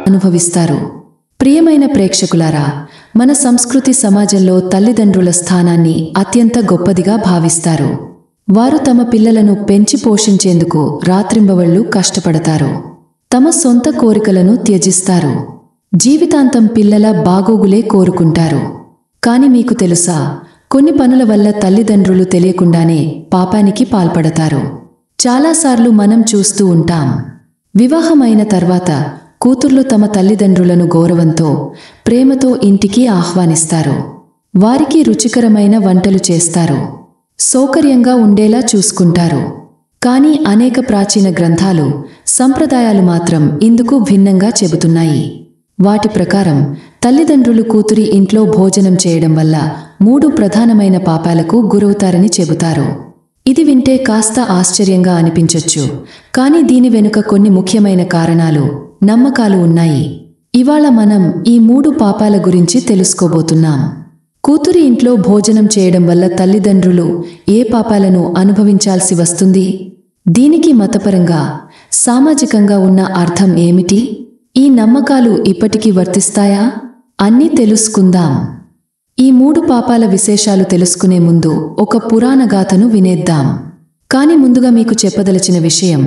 అనుభవిస్తారు. ప్రియమైన ప్రేక్షకులారా, మన సంస్కృతి సమాజంలో తల్లిదండ్రుల స్థానాన్ని అత్యంత గొప్పదిగా భావిస్తారు. వారు తమ పిల్లలను పెంచి పోషించేందుకు రాత్రింబవళ్లు కష్టపడతారు. తమ సొంత కోరికలను త్యజిస్తారు. జీవితాంతం పిల్లల బాగోగులే కోరుకుంటారు. కాని మీకు తెలుసా, కొన్ని పనుల వల్ల తల్లిదండ్రులు తెలియకుండానే పాపానికి పాల్పడతారు. చాలాసార్లు మనం చూస్తూ ఉంటాం. వివాహమైన తర్వాత కూతుర్లు తమ తల్లిదండ్రులను గౌరవంతో, ప్రేమతో ఇంటికి ఆహ్వానిస్తారు. వారికి రుచికరమైన వంటలు చేస్తారు. సౌకర్యంగా ఉండేలా చూసుకుంటారు. కానీ అనేక ప్రాచీన గ్రంథాలు, సంప్రదాయాలు మాత్రం ఇందుకు భిన్నంగా చెబుతున్నాయి. వాటి ప్రకారం తల్లిదండ్రులు కూతురి ఇంట్లో భోజనం చేయడం వల్ల 3 ప్రధానమైన పాపాలకు గురవుతారని చెబుతారు. ఇది వింటే కాస్త ఆశ్చర్యంగా అనిపించొచ్చు, కానీ దీని వెనుక కొన్ని ముఖ్యమైన కారణాలు, నమ్మకాలు ఉన్నాయి. ఇవాళ మనం ఈ 3 పాపాల గురించి తెలుసుకోబోతున్నాం. కూతురి ఇంట్లో భోజనం చేయడం వల్ల తల్లిదండ్రులు ఏ పాపాలను అనుభవించాల్సి వస్తుంది? దీనికి మతపరంగా, సామాజికంగా ఉన్న అర్థం ఏమిటి? ఈ నమ్మకాలు ఇప్పటికీ వర్తిస్తాయా? అన్నీ తెలుసుకుందాం. ఈ 3 పాపాల విశేషాలు తెలుసుకునే ముందు ఒక పురాణ గాథను వినేద్దాం. కాని ముందుగా మీకు చెప్పదలచిన విషయం,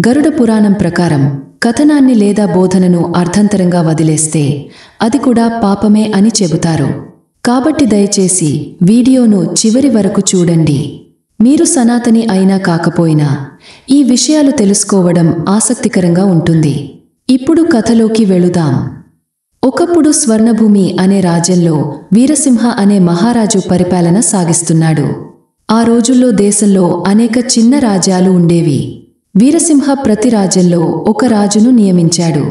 గరుడ పురాణం ప్రకారం కథనాన్ని లేదా బోధనను అర్థంతరంగా వదిలేస్తే అది కూడా పాపమే అని చెబుతారు. కాబట్టి దయచేసి వీడియోను చివరి వరకు చూడండి. మీరు సనాతని అయినా కాకపోయినా ఈ విషయాలు తెలుసుకోవడం ఆసక్తికరంగా ఉంటుంది. ఇప్పుడు కథలోకి వెళుదాం. ఒకప్పుడు స్వర్ణభూమి అనే రాజ్యంలో వీరసింహ అనే మహారాజు పరిపాలన సాగిస్తున్నాడు. ఆ రోజుల్లో దేశంలో అనేక చిన్న రాజ్యాలు ఉండేవి. వీరసింహ ప్రతి రాజ్యంలో ఒక రాజును నియమించాడు.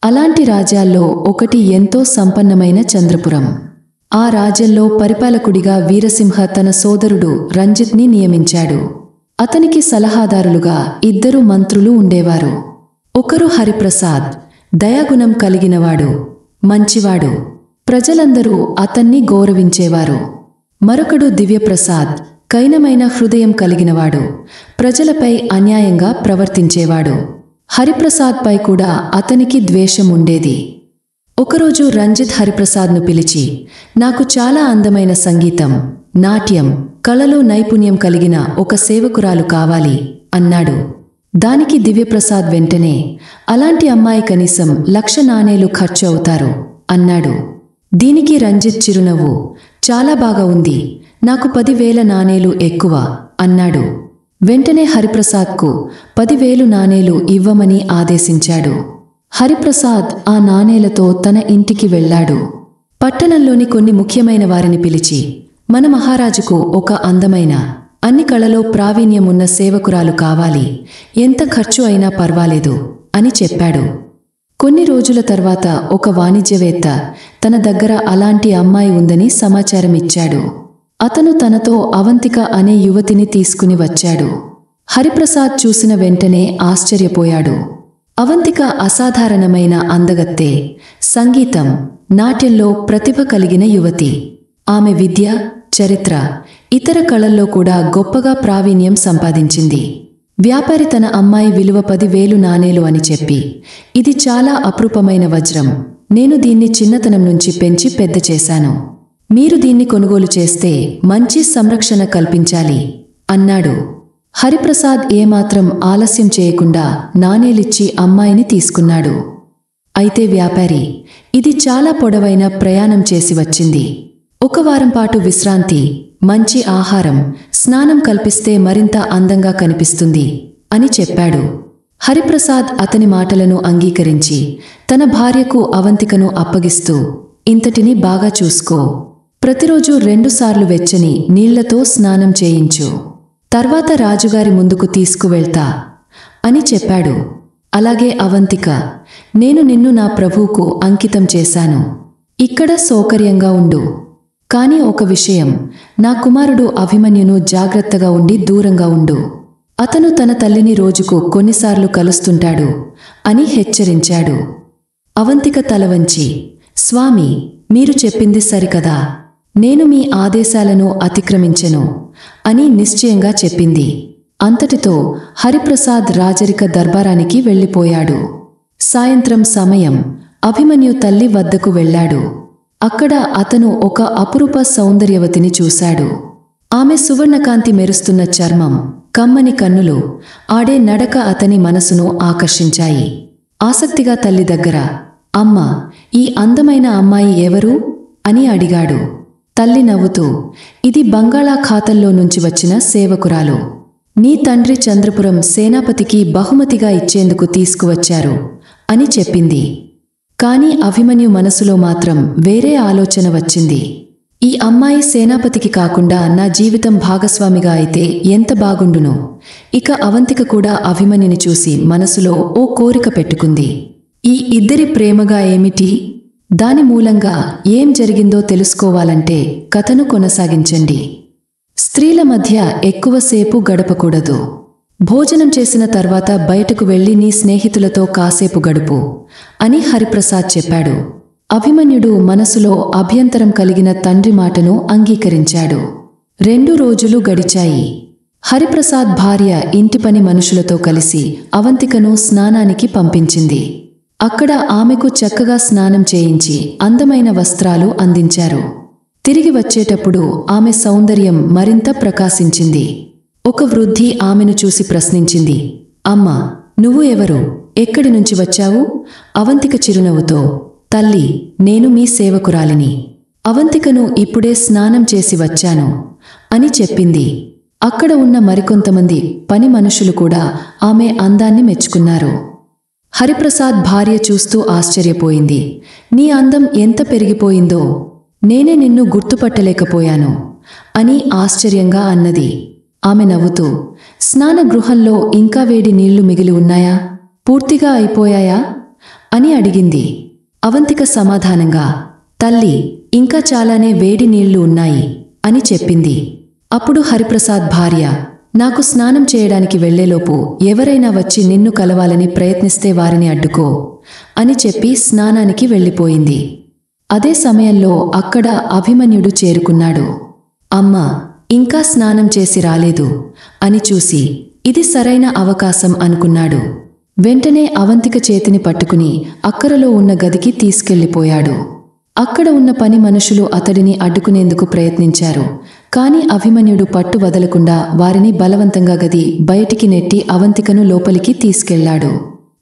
అలాంటి రాజ్యాల్లో ఒకటి ఎంతో సంపన్నమైన చంద్రపురం. ఆ రాజ్యంలో పరిపాలకుడిగా వీరసింహ తన సోదరుడు రంజిత్ని నియమించాడు. అతనికి సలహాదారులుగా 2 మంత్రులు ఉండేవారు. ఒకరు హరిప్రసాద్, దయాగుణం కలిగినవాడు, మంచివాడు. ప్రజలందరూ అతన్ని గౌరవించేవారు. మరొకడు దివ్యప్రసాద్, కైనమైన హృదయం కలిగినవాడు, ప్రజలపై అన్యాయంగా ప్రవర్తించేవాడు. హరిప్రసాద్పై కూడా అతనికి ద్వేషం ఉండేది. ఒకరోజు రంజిత్ హరిప్రసాద్ను పిలిచి, నాకు చాలా అందమైన సంగీతం, నాట్యం, కళలో నైపుణ్యం కలిగిన ఒక సేవకురాలు కావాలి అన్నాడు. దానికి దివ్యప్రసాద్ వెంటనే, అలాంటి అమ్మాయి కనీసం 1,00,000 నాణేలు ఖర్చు అవుతారు అన్నాడు. దీనికి రంజిత్ చిరునవ్వు, చాలా బాగా ఉంది, నాకు 10,000 నాణేలు ఎక్కువ అన్నాడు. వెంటనే హరిప్రసాద్కు 10,000 నాణేలు ఇవ్వమని ఆదేశించాడు. హరిప్రసాద్ ఆ నాణేలతో తన ఇంటికి వెళ్లాడు. పట్టణంలోని కొన్ని ముఖ్యమైన వారిని పిలిచి, మన మహారాజుకు ఒక అందమైన, అన్ని కళలో ప్రావీణ్యమున్న సేవకురాలు కావాలి, ఎంత ఖర్చు అయినా పర్వాలేదు అని చెప్పాడు. కొన్ని రోజుల తర్వాత ఒక వాణిజ్యవేత్త తన దగ్గర అలాంటి అమ్మాయి ఉందని సమాచారం ఇచ్చాడు. అతను తనతో అవంతిక అనే యువతిని తీసుకుని వచ్చాడు. హరిప్రసాద్ చూసిన వెంటనే ఆశ్చర్యపోయాడు. అవంతిక అసాధారణమైన అందగత్తె, సంగీతం, నాట్యంలో ప్రతిభ కలిగిన యువతి. ఆమె విద్య, చరిత్ర, ఇతర కళల్లో కూడా గొప్పగా ప్రావీణ్యం సంపాదించింది. వ్యాపారి తన అమ్మాయి విలువ 10,000 నాణేలు అని చెప్పి, ఇది చాలా అపురూపమైన వజ్రం, నేను దీన్ని చిన్నతనం నుంచి పెంచి పెద్ద చేశాను, మీరు దీన్ని కొనుగోలు చేస్తే మంచి సంరక్షణ కల్పించాలి అన్నాడు. హరిప్రసాద్ ఏమాత్రం ఆలస్యం చేయకుండా నాణేలిచ్చి అమ్మాయిని తీసుకున్నాడు. అయితే వ్యాపారి, ఇది చాలా పొడవైన ప్రయాణం చేసి వచ్చింది, 1 వారం పాటు విశ్రాంతి, మంచి ఆహారం, స్నానం కల్పిస్తే మరింత అందంగా కనిపిస్తుంది అని చెప్పాడు. హరిప్రసాద్ అతని మాటలను అంగీకరించి తన భార్యకు అవంతికను అప్పగిస్తూ, ఇంతటిని బాగా చూసుకో, ప్రతిరోజు 2 సార్లు వెచ్చని నీళ్లతో స్నానం చేయించు, తర్వాత రాజుగారి ముందుకు తీసుకువెళ్తా అని చెప్పాడు. అలాగే అవంతిక, నేను నిన్ను నా ప్రభువుకు అంకితం చేశాను, ఇక్కడ సౌకర్యంగా ఉండు, కాని ఒక విషయం, నా కుమారుడు అభిమన్యును జాగ్రత్తగా ఉండి దూరంగా ఉండు, అతను తన తల్లిని రోజుకు కొన్నిసార్లు కలుస్తుంటాడు అని హెచ్చరించాడు. అవంతిక తల వంచి, స్వామి, మీరు చెప్పింది సరికదా, నేను మీ ఆదేశాలను అతిక్రమించెను అని నిశ్చయంగా చెప్పింది. అంతటితో హరిప్రసాద్ రాజరిక దర్బారానికి వెళ్ళిపోయాడు. సాయంత్రం సమయం అభిమన్యు తల్లి వద్దకు వెళ్ళాడు. అక్కడ అతను ఒక అపురూప సౌందర్యవతిని చూశాడు. ఆమె సువర్ణకాంతి మెరుస్తున్న చర్మం, కమ్మని కన్నులు, ఆడే నడక అతని మనసును ఆకర్షించాయి. ఆసక్తిగా తల్లి దగ్గర, అమ్మా, ఈ అందమైన అమ్మాయి ఎవరు అని అడిగాడు. తల్లి నవ్వుతూ, ఇది బంగాళాఖాతంలో నుంచి వచ్చిన సేవకురాలు. నీ తండ్రి చంద్రపురం సేనాపతికి బహుమతిగా ఇచ్చేందుకు తీసుకువచ్చారు అని చెప్పింది. కాని అభిమన్యు మనసులో మాత్రం వేరే ఆలోచన వచ్చింది. ఈ అమ్మాయి సేనాపతికి కాకుండా నా జీవితం భాగస్వామిగా అయితే ఎంత బాగుండును. ఇక అవంతిక కూడా అభిమన్యుని చూసి మనసులో ఓ కోరిక పెట్టుకుంది. ఈ ఇద్దరి ప్రేమగా ఏమిటి? దాని మూలంగా ఏం జరిగిందో తెలుసుకోవాలంటే కథను కొనసాగించండి. స్త్రీల మధ్య ఎక్కువసేపు గడపకూడదు. భోజనం చేసిన తర్వాత బయటకు వెళ్లి నీ స్నేహితులతో కాసేపు గడుపు అని హరిప్రసాద్ చెప్పాడు. అభిమన్యుడు మనసులో అభ్యంతరం కలిగిన తండ్రి మాటను అంగీకరించాడు. 2 రోజులు గడిచాయి. హరిప్రసాద్ భార్య ఇంటి పని మనుషులతో కలిసి అవంతికను స్నానానికి పంపించింది. అక్కడ ఆమెకు చక్కగా స్నానం చేయించి అందమైన వస్త్రాలు అందించారు. తిరిగి వచ్చేటప్పుడు ఆమె సౌందర్యం మరింత ప్రకాశించింది. ఒక వృద్ధి ఆమెను చూసి ప్రశ్నించింది, అమ్మా, నువ్వు ఎవరు? ఎక్కడి నుంచి వచ్చావు? అవంతిక చిరునవ్వుతో, తల్లి, నేను మీ సేవకురాలిని. అవంతికను ఇప్పుడే స్నానం చేసి వచ్చాను అని చెప్పింది. అక్కడ ఉన్న మరికొంతమంది పని మనుషులు కూడా ఆమె అందాన్ని మెచ్చుకున్నారు. హరిప్రసాద్ భార్య చూస్తూ ఆశ్చర్యపోయింది. నీ అందం ఎంత పెరిగిపోయిందో, నేనే నిన్ను గుర్తుపట్టలేకపోయాను అని ఆశ్చర్యంగా అన్నది. ఆమె నవ్వుతూ, స్నానగృహంలో ఇంకా వేడి నీళ్లు మిగిలి ఉన్నాయా? పూర్తిగా అయిపోయాయా అని అడిగింది. అవంతిక సమాధానంగా, తల్లి, ఇంకా చాలానే వేడి నీళ్లు ఉన్నాయి అని చెప్పింది. అప్పుడు హరిప్రసాద్ భార్య, నాకు స్నానం చేయడానికి వెళ్లేలోపు ఎవరైనా వచ్చి నిన్ను కలవాలని ప్రయత్నిస్తే వారిని అడ్డుకో అని చెప్పి స్నానానికి వెళ్ళిపోయింది. అదే సమయంలో అక్కడ అభిమన్యుడు చేరుకున్నాడు. అమ్మా, ఇంకా స్నానం చేసి రాలేదు అని చూసి ఇది సరైన అవకాశం అనుకున్నాడు. వెంటనే అవంతిక చేతిని పట్టుకుని అక్కరలో ఉన్న గదికి తీసుకెళ్లిపోయాడు. అక్కడ ఉన్న పని మనుషులు అతడిని అడ్డుకునేందుకు ప్రయత్నించారు. కాని అభిమన్యుడు పట్టు వదలకుండా వారిని బలవంతంగా గది బయటికి నెట్టి అవంతికను లోపలికి తీసుకెళ్లాడు.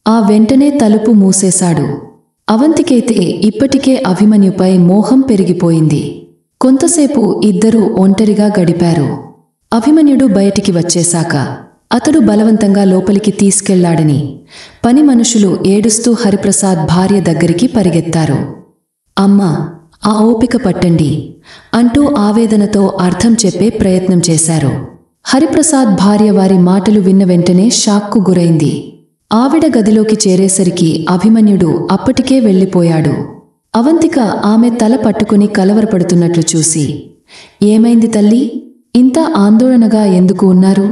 ఆ వెంటనే తలుపు మూసేశాడు. అవంతికైతే ఇప్పటికే అభిమన్యుపై మోహం పెరిగిపోయింది. కొంతసేపు ఇద్దరూ ఒంటరిగా గడిపారు. అభిమన్యుడు బయటికి వచ్చేశాక అతడు బలవంతంగా లోపలికి తీసుకెళ్లాడని పని మనుషులు ఏడుస్తూ హరిప్రసాద్ భార్య దగ్గరికి పరిగెత్తారు. అమ్మా, ఆ ఓపిక పట్టండి అంటూ ఆవేదనతో అర్థం చెప్పే ప్రయత్నం చేశారు. హరిప్రసాద్ భార్య వారి మాటలు విన్న వెంటనే షాక్కు గురైంది. ఆవిడ గదిలోకి చేరేసరికి అభిమన్యుడు అప్పటికే వెళ్ళిపోయాడు. అవంతిక ఆమె తల పట్టుకుని కలవరపడుతున్నట్లు చూసి, ఏమైంది తల్లి? ఇంత ఆందోళనగా ఎందుకు ఉన్నారు?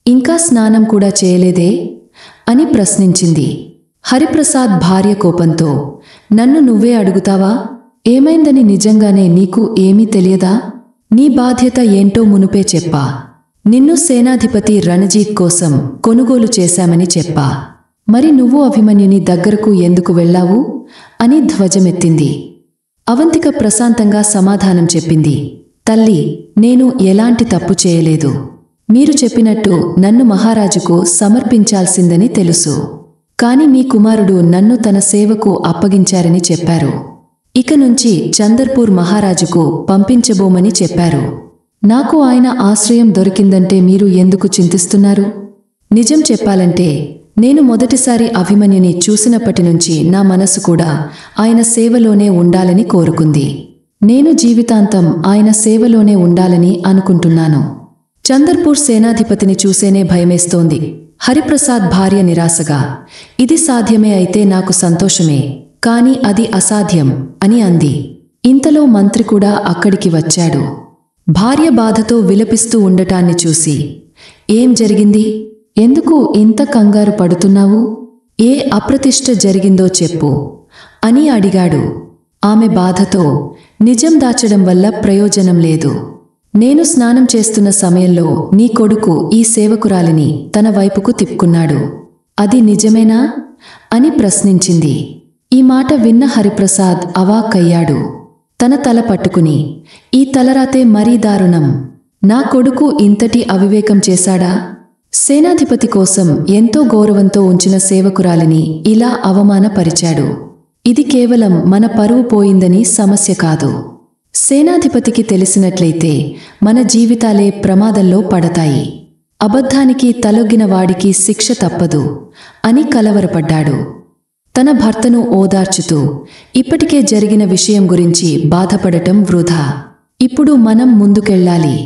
ఇంకా స్నానం కూడా చేయలేదే అని ప్రశ్నించింది. హరిప్రసాద్ భార్య కోపంతో, నన్ను నువ్వే అడుగుతావా? ఏమైందని నిజంగానే నీకు ఏమీ తెలియదా? నీ బాధ్యత ఏంటో మునుపే చెప్పా. నిన్ను సేనాధిపతి రణజీత్ కోసం కొనుగోలు చేశామని చెప్పా. మరి నువ్వు అభిమన్యుని దగ్గరకు ఎందుకు వెళ్ళావు అని ధ్వజమెత్తింది. అవంతిక ప్రశాంతంగా సమాధానం చెప్పింది. తల్లి, నేను ఎలాంటి తప్పు చేయలేదు. మీరు చెప్పినట్టు నన్ను మహారాజుకు సమర్పించాల్సిందని తెలుసు. కాని మీ కుమారుడు నన్ను తన సేవకు అప్పగించారని చెప్పారు. ఇక నుంచి చందర్పూర్ మహారాజుకు పంపించబోమని చెప్పారు. నాకు ఆయన ఆశ్రయం దొరికిందంటే మీరు ఎందుకు చింతిస్తున్నారు? నిజం చెప్పాలంటే నేను మొదటిసారి అభిమన్యుని చూసినప్పటి నుంచి నా మనసు కూడా ఆయన సేవలోనే ఉండాలని కోరుకుంది. నేను జీవితాంతం ఆయన సేవలోనే ఉండాలని అనుకుంటున్నాను. చందర్పూర్ సేనాధిపతిని చూసేనే భయమేస్తోంది. హరిప్రసాద్ భార్య నిరాశగా, ఇది సాధ్యమే అయితే నాకు సంతోషమే, కాని అది అసాధ్యం అని అంది. ఇంతలో మంత్రి కూడా అక్కడికి వచ్చాడు. భార్య బాధతో విలపిస్తూ ఉండటాన్ని చూసి, ఏం జరిగింది? ఎందుకు ఇంత కంగారు పడుతున్నావు? ఏ అప్రతిష్ట జరిగిందో చెప్పు అని అడిగాడు. ఆమె బాధతో, నిజం దాచడం వల్ల ప్రయోజనం లేదు. నేను స్నానం చేస్తున్న సమయంలో నీ కొడుకు ఈ సేవకురాలిని తన వైపుకు తిప్పుకున్నాడు. అది నిజమేనా అని ప్రశ్నించింది. ఈ మాట విన్న హరిప్రసాద్ అవాక్కయ్యాడు. తన తల పట్టుకుని, ఈ తలరాతే మరీ దారుణం. నా కొడుకు ఇంతటి అవివేకం చేశాడా? సేనాధిపతి కోసం ఎంతో గౌరవంతో ఉంచిన సేవకురాలిని ఇలా అవమానపరిచాడు. ఇది కేవలం మన పరువు పోయిందని సమస్య కాదు. సేనాధిపతికి తెలిసినట్లయితే మన జీవితాలే ప్రమాదంలో పడతాయి. అబద్ధానికి తలొగ్గిన వాడికి శిక్ష తప్పదు అని కలవరపడ్డాడు. తన భర్తను ఓదార్చుతూ, ఇప్పటికే జరిగిన విషయం గురించి బాధపడటం వృధా. ఇప్పుడు మనం ముందుకెళ్ళాలి.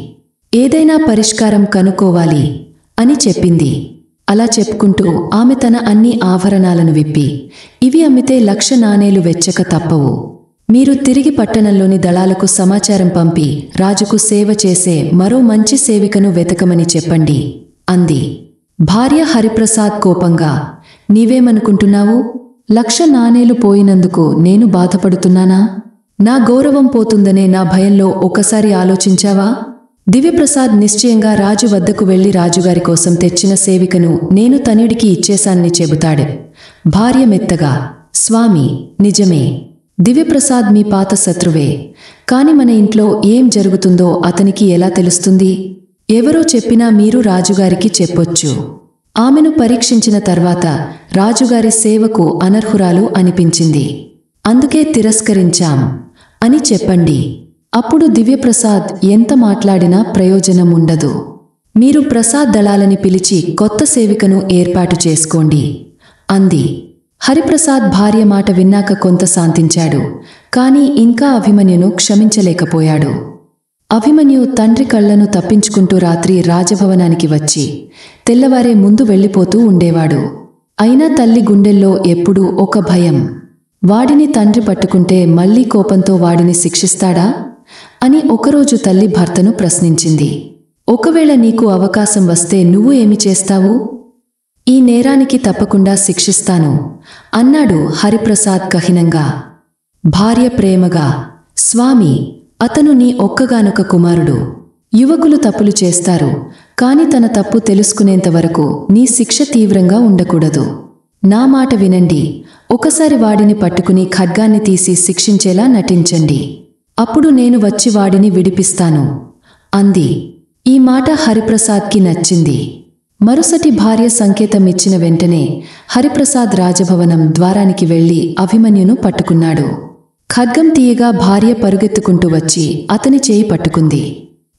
ఏదైనా పరిష్కారం కనుక్కోవాలి అని చెప్పింది. అలా చెప్పుకుంటూ ఆమె తన అన్ని ఆభరణాలను విప్పి, ఇవి అమ్మితే 1,00,000 నాణేలు వెచ్చక తప్పవు. మీరు తిరిగి పట్టణంలోని దళాలకు సమాచారం పంపి రాజుకు సేవ చేసే మరో మంచి సేవికను వెతకమని చెప్పండి అంది. భార్య హరిప్రసాద్ కోపంగా, నీవేమనుకుంటున్నావు? 1,00,000 నాణేలు పోయినందుకు నేను బాధపడుతున్నానా? నా గౌరవం పోతుందనే నా భయంలో ఒకసారి ఆలోచించావా? దివ్యప్రసాద్ నిశ్చయంగా రాజు వద్దకు వెళ్లి రాజుగారి కోసం తెచ్చిన సేవికను నేను తనుడికి ఇచ్చేశానని చెబుతాడు. భార్య మెత్తగా, స్వామి, నిజమే. దివ్యప్రసాద్ మీ పాత శత్రువే. కాని మన ఇంట్లో ఏం జరుగుతుందో అతనికి ఎలా తెలుస్తుంది? ఎవరో చెప్పినా మీరు రాజుగారికి చెప్పొచ్చు. ఆమెను పరీక్షించిన తర్వాత రాజుగారి సేవకు అనర్హురాలు అనిపించింది. అందుకే తిరస్కరించాం అని చెప్పండి. అప్పుడు దివ్యప్రసాద్ ఎంత మాట్లాడినా ప్రయోజనం ఉండదు. మీరు ప్రసాద్ దళాలని పిలిచి కొత్త సేవికను ఏర్పాటు చేసుకోండి అంది. హరిప్రసాద్ భార్య మాట విన్నాక కొంత శాంతించాడు. కాని ఇంకా అభిమన్యును క్షమించలేకపోయాడు. అభిమన్యు తండ్రి కళ్లను తప్పించుకుంటూ రాత్రి రాజభవనానికి వచ్చి తెల్లవారే ముందు వెళ్ళిపోతూ ఉండేవాడు. అయినా తల్లి గుండెల్లో ఎప్పుడూ ఒక భయం. వాడిని తండ్రి పట్టుకుంటే మళ్లీ కోపంతో వాడిని శిక్షిస్తాడా అని ఒకరోజు తల్లి భర్తను ప్రశ్నించింది. ఒకవేళ నీకు అవకాశం వస్తే నువ్వు ఏమి చేస్తావు? ఈ నేరానికి తప్పకుండా శిక్షిస్తాను అన్నాడు హరిప్రసాద్ కఠినంగా. భార్య ప్రేమగా, స్వామి, అతను నీ ఒక్కగానొక కుమారుడు. యువకులు తప్పులు చేస్తారు. కాని తన తప్పు తెలుసుకునేంతవరకు నీ శిక్ష తీవ్రంగా ఉండకూడదు. నా మాట వినండి. ఒకసారి వాడిని పట్టుకుని ఖడ్గాన్ని తీసి శిక్షించేలా నటించండి. అప్పుడు నేను వచ్చి వాడిని విడిపిస్తాను అంది. ఈ మాట హరిప్రసాద్కి నచ్చింది. మరుసటి భార్య సంకేతం ఇచ్చిన వెంటనే హరిప్రసాద్ రాజభవనం ద్వారానికి వెళ్లి అభిమన్యును పట్టుకున్నాడు. ఖడ్గం తీయగా భార్య పరుగెత్తుకుంటూ వచ్చి అతని చేయి పట్టుకుంది.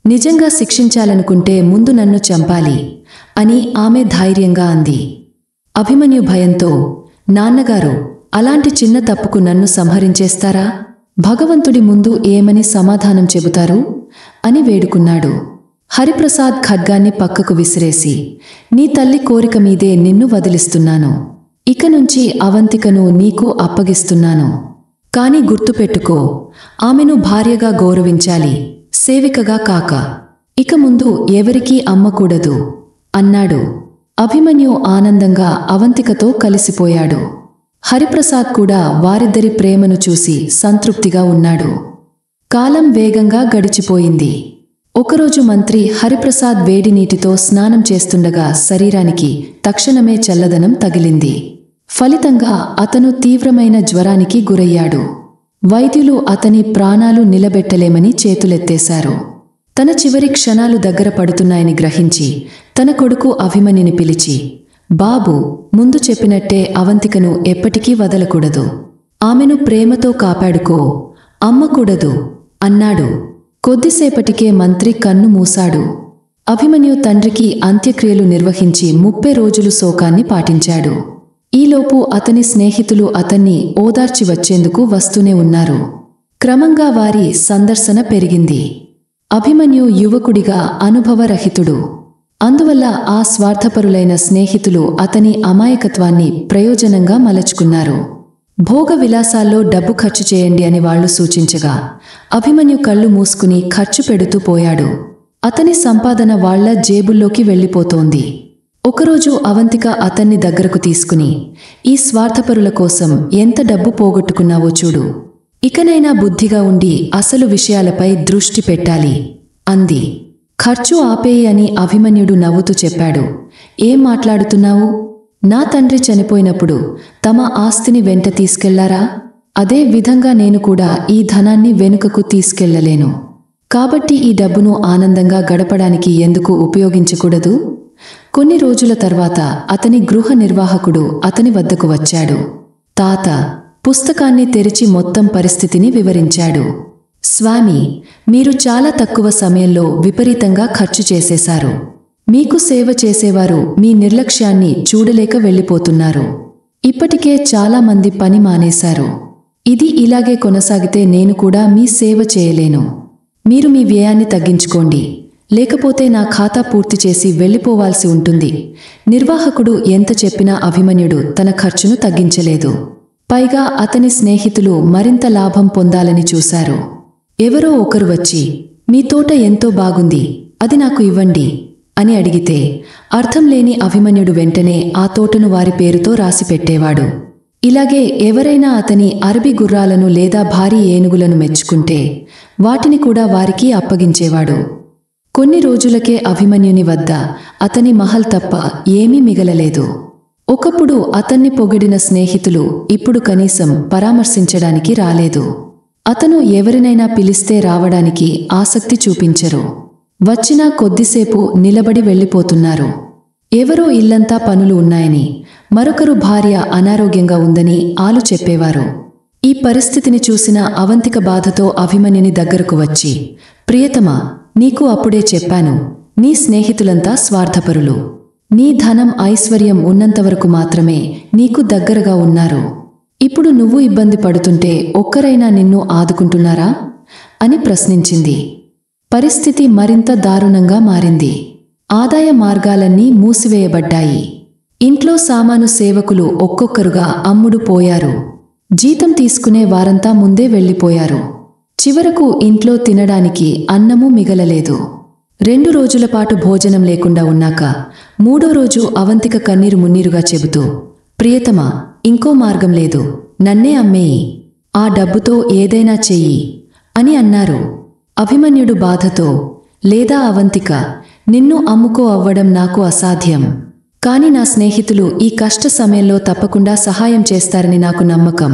నిజంగా శిక్షించాలనుకుంటే ముందు నన్ను చంపాలి అని ఆమె ధైర్యంగా అంది. అభిమన్యు భయంతో, నాన్నగారు, అలాంటి చిన్న తప్పుకు నన్ను సంహరించేస్తారా? భగవంతుడి ముందు ఏమని సమాధానం చెబుతారు అని వేడుకున్నాడు. హరిప్రసాద్ ఖడ్గాన్ని పక్కకు విసిరేసి, నీ తల్లి కోరిక మీదే నిన్ను వదిలిస్తున్నాను. ఇక నుంచి అవంతికను నీకు అప్పగిస్తున్నాను. కాని గుర్తుపెట్టుకో, ఆమెను భార్యగా గౌరవించాలి, సేవికగా కాక. ఇక ముందు ఎవరికీ అమ్మకూడదు అన్నాడు. అభిమన్యు ఆనందంగా అవంతికతో కలిసిపోయాడు. హరిప్రసాద్ కూడా వారిద్దరి ప్రేమను చూసి సంతృప్తిగా ఉన్నాడు. కాలం వేగంగా గడిచిపోయింది. ఒకరోజు మంత్రి హరిప్రసాద్ వేడి నీటితో స్నానం చేస్తుండగా శరీరానికి తక్షణమే చల్లదనం తగిలింది. ఫలితంగా అతను తీవ్రమైన జ్వరానికి గురయ్యాడు. వైద్యులు అతని ప్రాణాలు నిలబెట్టలేమని చేతులెత్తేశారు. తన చివరి క్షణాలు దగ్గర పడుతున్నాయని గ్రహించి తన కొడుకు అభిమన్యుని పిలిచి, బాబు, ముందు చెప్పినట్టే అవంతికను ఎప్పటికీ వదలకూడదు. ఆమెను ప్రేమతో కాపాడుకో, అమ్మకూడదు అన్నాడు. కొద్దిసేపటికే మంత్రి కన్ను మూశాడు. అభిమన్యు తండ్రికి అంత్యక్రియలు నిర్వహించి 30 రోజులు శోకాన్ని పాటించాడు. ఈలోపు అతని స్నేహితులు అతన్ని ఓదార్చి వచ్చేందుకు వస్తూనే ఉన్నారు. క్రమంగా వారి సందర్శన పెరిగింది. అభిమన్యు యువకుడిగా అనుభవరహితుడు. అందువల్ల ఆ స్వార్థపరులైన స్నేహితులు అతని అమాయకత్వాన్ని ప్రయోజనంగా మలచుకున్నారు. భోగ విలాసాల్లో డబ్బు ఖర్చు చేయండి అని వాళ్లు సూచించగా అభిమన్యు కళ్ళు మూసుకుని ఖర్చు పెడుతూ పోయాడు. అతని సంపాదన వాళ్ల జేబుల్లోకి వెళ్ళిపోతోంది. ఒకరోజు అవంతిక అతన్ని దగ్గరకు తీసుకుని, ఈ స్వార్థపరుల కోసం ఎంత డబ్బు పోగొట్టుకున్నావో చూడు. ఇకనైనా బుద్ధిగా ఉండి అసలు విషయాలపై దృష్టి పెట్టాలి అంది. ఖర్చు ఆపేయి అని అభిమన్యుడు నవ్వుతూ చెప్పాడు. ఏం మాట్లాడుతున్నావు? నా తండ్రి చనిపోయినప్పుడు తమ ఆస్తిని వెంట తీసుకెళ్లారా? అదే విధంగా నేను కూడా ఈ ధనాన్ని వెనుకకు తీసుకెళ్లలేను. కాబట్టి ఈ డబ్బును ఆనందంగా గడపడానికి ఎందుకు ఉపయోగించకూడదు? కొన్ని రోజుల తర్వాత అతని గృహ నిర్వాహకుడు అతని వద్దకు వచ్చాడు. తాత పుస్తకాన్ని తెరిచి మొత్తం పరిస్థితిని వివరించాడు. స్వామి, మీరు చాలా తక్కువ సమయంలో విపరీతంగా ఖర్చు చేసేశారు. మీకు సేవ చేసేవారు మీ నిర్లక్ష్యాన్ని చూడలేక వెళ్ళిపోతున్నారు. ఇప్పటికే చాలామంది పని మానేశారు. ఇది ఇలాగే కొనసాగితే నేను కూడా మీ సేవ చేయలేను. మీరు మీ వ్యయాన్ని తగ్గించుకోండి, లేకపోతే నా ఖాతా పూర్తి చేసి వెళ్ళిపోవాల్సి ఉంటుంది. నిర్వాహకుడు ఎంత చెప్పినా అభిమన్యుడు తన ఖర్చును తగ్గించలేదు. పైగా అతని స్నేహితులు మరింత లాభం పొందాలని చూశారు. ఎవరో ఒకరు వచ్చి, మీ తోట ఎంతో బాగుంది, అది నాకు ఇవ్వండి అని అడిగితే అర్థం లేని అభిమన్యుడు వెంటనే ఆ తోటను వారి పేరుతో రాసిపెట్టేవాడు. ఇలాగే ఎవరైనా అతని అరబీ గుర్రాలను లేదా భారీ ఏనుగులను మెచ్చుకుంటే వాటిని కూడా వారికి అప్పగించేవాడు. కొన్ని రోజులకే అభిమన్యుని వద్ద అతని మహల్ తప్ప ఏమీ మిగలలేదు. ఒకప్పుడు అతన్ని పొగిడిన స్నేహితులు ఇప్పుడు కనీసం పరామర్శించడానికి రాలేదు. అతను ఎవరినైనా పిలిస్తే రావడానికి ఆసక్తి చూపించరు. వచ్చినా కొద్దిసేపు నిలబడి వెళ్ళిపోతున్నారు. ఎవరో ఇల్లంతా పనులు ఉన్నాయని, మరొకరు భార్య అనారోగ్యంగా ఉందని ఆలు చెప్పేవారు. ఈ పరిస్థితిని చూసిన అవంతిక బాధతో అభిమన్యుని దగ్గరకు వచ్చి, ప్రియతమా, నీకు అప్పుడే చెప్పాను, నీ స్నేహితులంతా స్వార్థపరులు. నీ ధనం ఐశ్వర్యం ఉన్నంతవరకు మాత్రమే నీకు దగ్గరగా ఉన్నారు. ఇప్పుడు నువ్వు ఇబ్బంది పడుతుంటే ఒక్కరైనా నిన్ను ఆదుకుంటున్నారా అని ప్రశ్నించింది. పరిస్థితి మరింత దారుణంగా మారింది. ఆదాయ మార్గాలన్నీ మూసివేయబడ్డాయి. ఇంట్లో సామాను సేవకులు ఒక్కొక్కరుగా అమ్ముడు పోయారు. జీతం తీసుకునే వారంతా ముందే వెళ్ళిపోయారు. చివరకు ఇంట్లో తినడానికి అన్నము మిగలలేదు. 2 రోజులపాటు భోజనం లేకుండా ఉన్నాక 3వ రోజు అవంతిక కన్నీరు మున్నీరుగా చెబుతూ, ప్రియతమా, ఇంకో మార్గం లేదు, నన్నే అమ్మేయి, ఆ డబ్బుతో ఏదైనా చెయ్యి అని అన్నారు. అభిమన్యుడు బాధతో, లేదా అవంతిక, నిన్ను అమ్ముకో అవ్వడం నాకు అసాధ్యం. కాని నా స్నేహితులు ఈ కష్ట సమయంలో తప్పకుండా సహాయం చేస్తారని నాకు నమ్మకం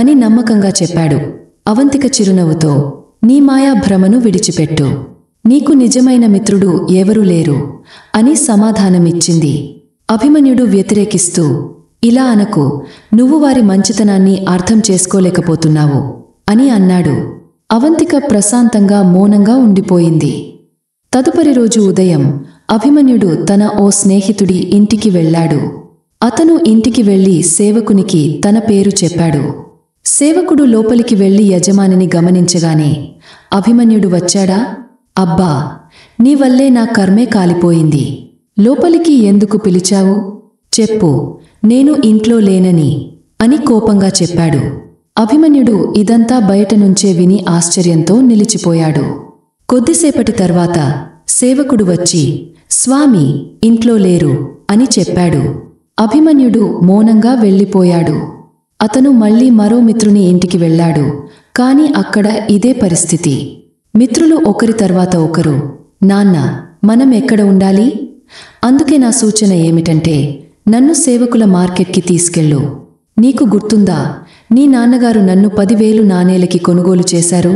అని నమ్మకంగా చెప్పాడు. అవంతిక చిరునవ్వుతో, నీ మాయా భ్రమను విడిచిపెట్టు, నీకు నిజమైన మిత్రుడు ఎవరూ లేరు అని సమాధానమిచ్చింది. అభిమన్యుడు వ్యతిరేకిస్తూ, ఇలా అనకు, నువ్వు వారి మంచితనాన్ని అర్థం చేసుకోలేకపోతున్నావు అని అన్నాడు. అవంతిక ప్రశాంతంగా మౌనంగా ఉండిపోయింది. తదుపరి రోజు ఉదయం అభిమన్యుడు తన ఓ స్నేహితుడి ఇంటికి వెళ్ళాడు. అతను ఇంటికి వెళ్లి సేవకునికి తన పేరు చెప్పాడు. సేవకుడు లోపలికి వెళ్లి యజమానిని గమనించగానే, అభిమన్యుడు వచ్చాడా? అబ్బా, నీ వల్లే నా కర్మే కాలిపోయింది. లోపలికి ఎందుకు పిలిచావు? చెప్పు, నేను ఇంట్లో లేనని అని కోపంగా చెప్పాడు. అభిమన్యుడు ఇదంతా బయటనుంచే విని ఆశ్చర్యంతో నిలిచిపోయాడు. కొద్దిసేపటి తర్వాత సేవకుడు వచ్చి, స్వామి ఇంట్లో లేరు అని చెప్పాడు. అభిమన్యుడు మౌనంగా వెళ్ళిపోయాడు. అతను మళ్లీ మరో మిత్రుని ఇంటికి వెళ్ళాడు. కాని అక్కడ ఇదే పరిస్థితి. మిత్రులు ఒకరి తర్వాత ఒకరు, నాన్న, మనం ఎక్కడ ఉండాలి? అందుకే నా సూచన ఏమిటంటే, నన్ను సేవకుల మార్కెట్కి తీసుకెళ్ళు. నీకు గుర్తుందా, నీ నాన్నగారు నన్ను 10,000 నాణేలకి కొనుగోలు చేశారు.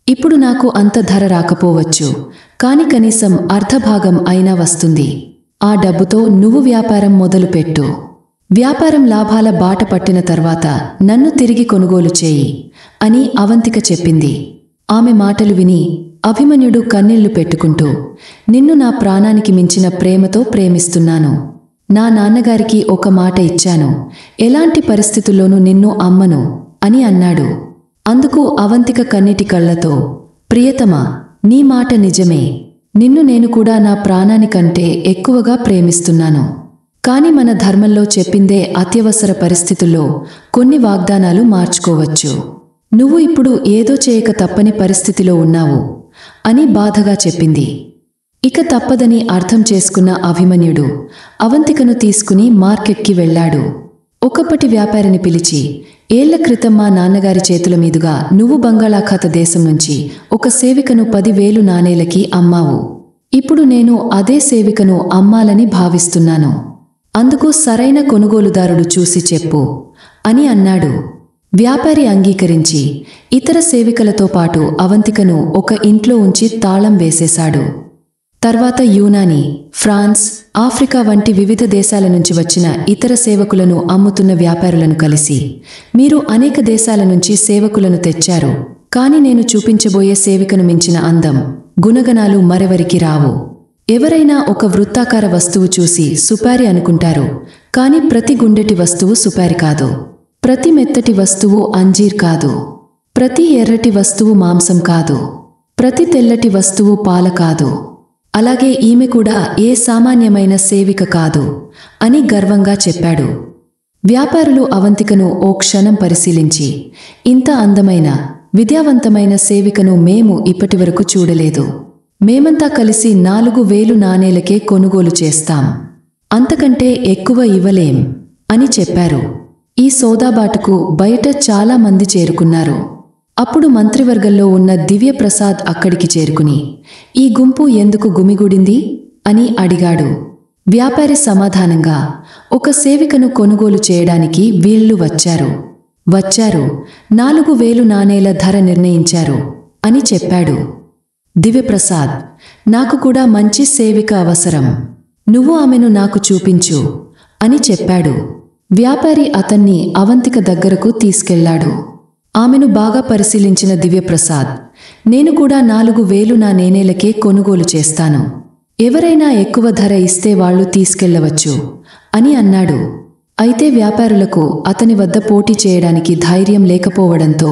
ఇప్పుడు నాకు అంత ధర రాకపోవచ్చు, కాని కనీసం అర్ధభాగం అయినా వస్తుంది. ఆ డబ్బుతో నువ్వు వ్యాపారం మొదలుపెట్టు. వ్యాపారం లాభాల బాట పట్టిన తర్వాత నన్ను తిరిగి కొనుగోలు చేయి అని అవంతిక చెప్పింది. ఆమె మాటలు విని అభిమన్యుడు కన్నీళ్లు పెట్టుకుంటూ, నిన్ను నా ప్రాణానికి మించిన ప్రేమతో ప్రేమిస్తున్నాను. నా నాన్నగారికి ఒక మాట ఇచ్చాను, ఎలాంటి పరిస్థితుల్లోనూ నిన్ను అమ్మను అని అన్నాడు. అందుకు అవంతిక కన్నీటి కళ్లతో, ప్రియతమా, నీ మాట నిజమే. నిన్ను నేను కూడా నా ప్రాణానికంటే ఎక్కువగా ప్రేమిస్తున్నాను. కాని మన ధర్మంలో చెప్పిందే అత్యవసర పరిస్థితుల్లో కొన్ని వాగ్దానాలు మార్చుకోవచ్చు. నువ్వు ఇప్పుడు ఏదో చేయక తప్పని పరిస్థితిలో ఉన్నావు అని బాధగా చెప్పింది. ఇక తప్పదని అర్థం చేసుకున్న అభిమన్యుడు అవంతికను తీసుకుని మార్కెట్కి వెళ్ళాడు. ఒకప్పటి వ్యాపారిని పిలిచి, ఏళ్ల క్రితం మా నాన్నగారి చేతుల మీదుగా నువ్వు బంగాళాఖాత దేశం నుంచి ఒక సేవికను 10,000 నాణేలకి అమ్మావు. ఇప్పుడు నేను అదే సేవికను అమ్మాలని భావిస్తున్నాను. అందుకు సరైన కొనుగోలుదారుడు చూసి చెప్పు అని అన్నాడు. వ్యాపారి అంగీకరించి ఇతర సేవికలతో పాటు అవంతికను ఒక ఇంట్లో ఉంచి తాళం వేసేశాడు. తర్వాత యూనాని, ఫ్రాన్స్, ఆఫ్రికా వంటి వివిధ దేశాల నుంచి వచ్చిన ఇతర సేవకులను అమ్ముతున్న వ్యాపారులను కలిసి, మీరు అనేక దేశాల నుంచి సేవకులను తెచ్చారు, కాని నేను చూపించబోయే సేవికను మించిన అందం, గుణగణాలు మరెవరికి రావు. ఎవరైనా ఒక వృత్తాకార వస్తువు చూసి సుపారి అనుకుంటారు, కాని ప్రతి గుండెటి వస్తువు సుపారి కాదు. ప్రతి మెత్తటి వస్తువు అంజీర్ కాదు. ప్రతి ఎర్రటి వస్తువు మాంసం కాదు. ప్రతి తెల్లటి వస్తువు పాల కాదు. అలాగే ఈమె కూడా ఏ సామాన్యమైన సేవిక కాదు అని గర్వంగా చెప్పాడు. వ్యాపారులు అవంతికను ఓ క్షణం పరిశీలించి, ఇంత అందమైన, విద్యావంతమైన సేవికను మేము ఇప్పటివరకు చూడలేదు. మేమంతా కలిసి 4,000 నాణేలకే కొనుగోలు చేస్తాం. అంతకంటే ఎక్కువ ఇవ్వలేం అని చెప్పారు. ఈ సోదాబాటుకు బయట చాలా మంది చేరుకున్నారు. అప్పుడు మంత్రివర్గంలో ఉన్న దివ్యప్రసాద్ అక్కడికి చేరుకుని, ఈ గుంపు ఎందుకు గుమిగూడింది అని అడిగాడు. వ్యాపారి సమాధానంగా, ఒక సేవికను కొనుగోలు చేయడానికి వీళ్ళు వచ్చారు. 4,000 నాణేల ధర నిర్ణయించారు అని చెప్పాడు. దివ్యప్రసాద్, నాకు కూడా మంచి సేవిక అవసరం. నువ్వు ఆమెను నాకు చూపించు అని చెప్పాడు. వ్యాపారి అతన్ని అవంతిక దగ్గరకు తీసుకెళ్లాడు. ఆమెను బాగా పరిశీలించిన దివ్యప్రసాద్, నేను కూడా 4,000 నాణేలకే కొనుగోలు చేస్తాను. ఎవరైనా ఎక్కువ ధర ఇస్తే వాళ్ళు తీసుకెళ్లవచ్చు అని అన్నాడు. అయితే వ్యాపారులకు అతని వద్ద పోటీ చేయడానికి ధైర్యం లేకపోవడంతో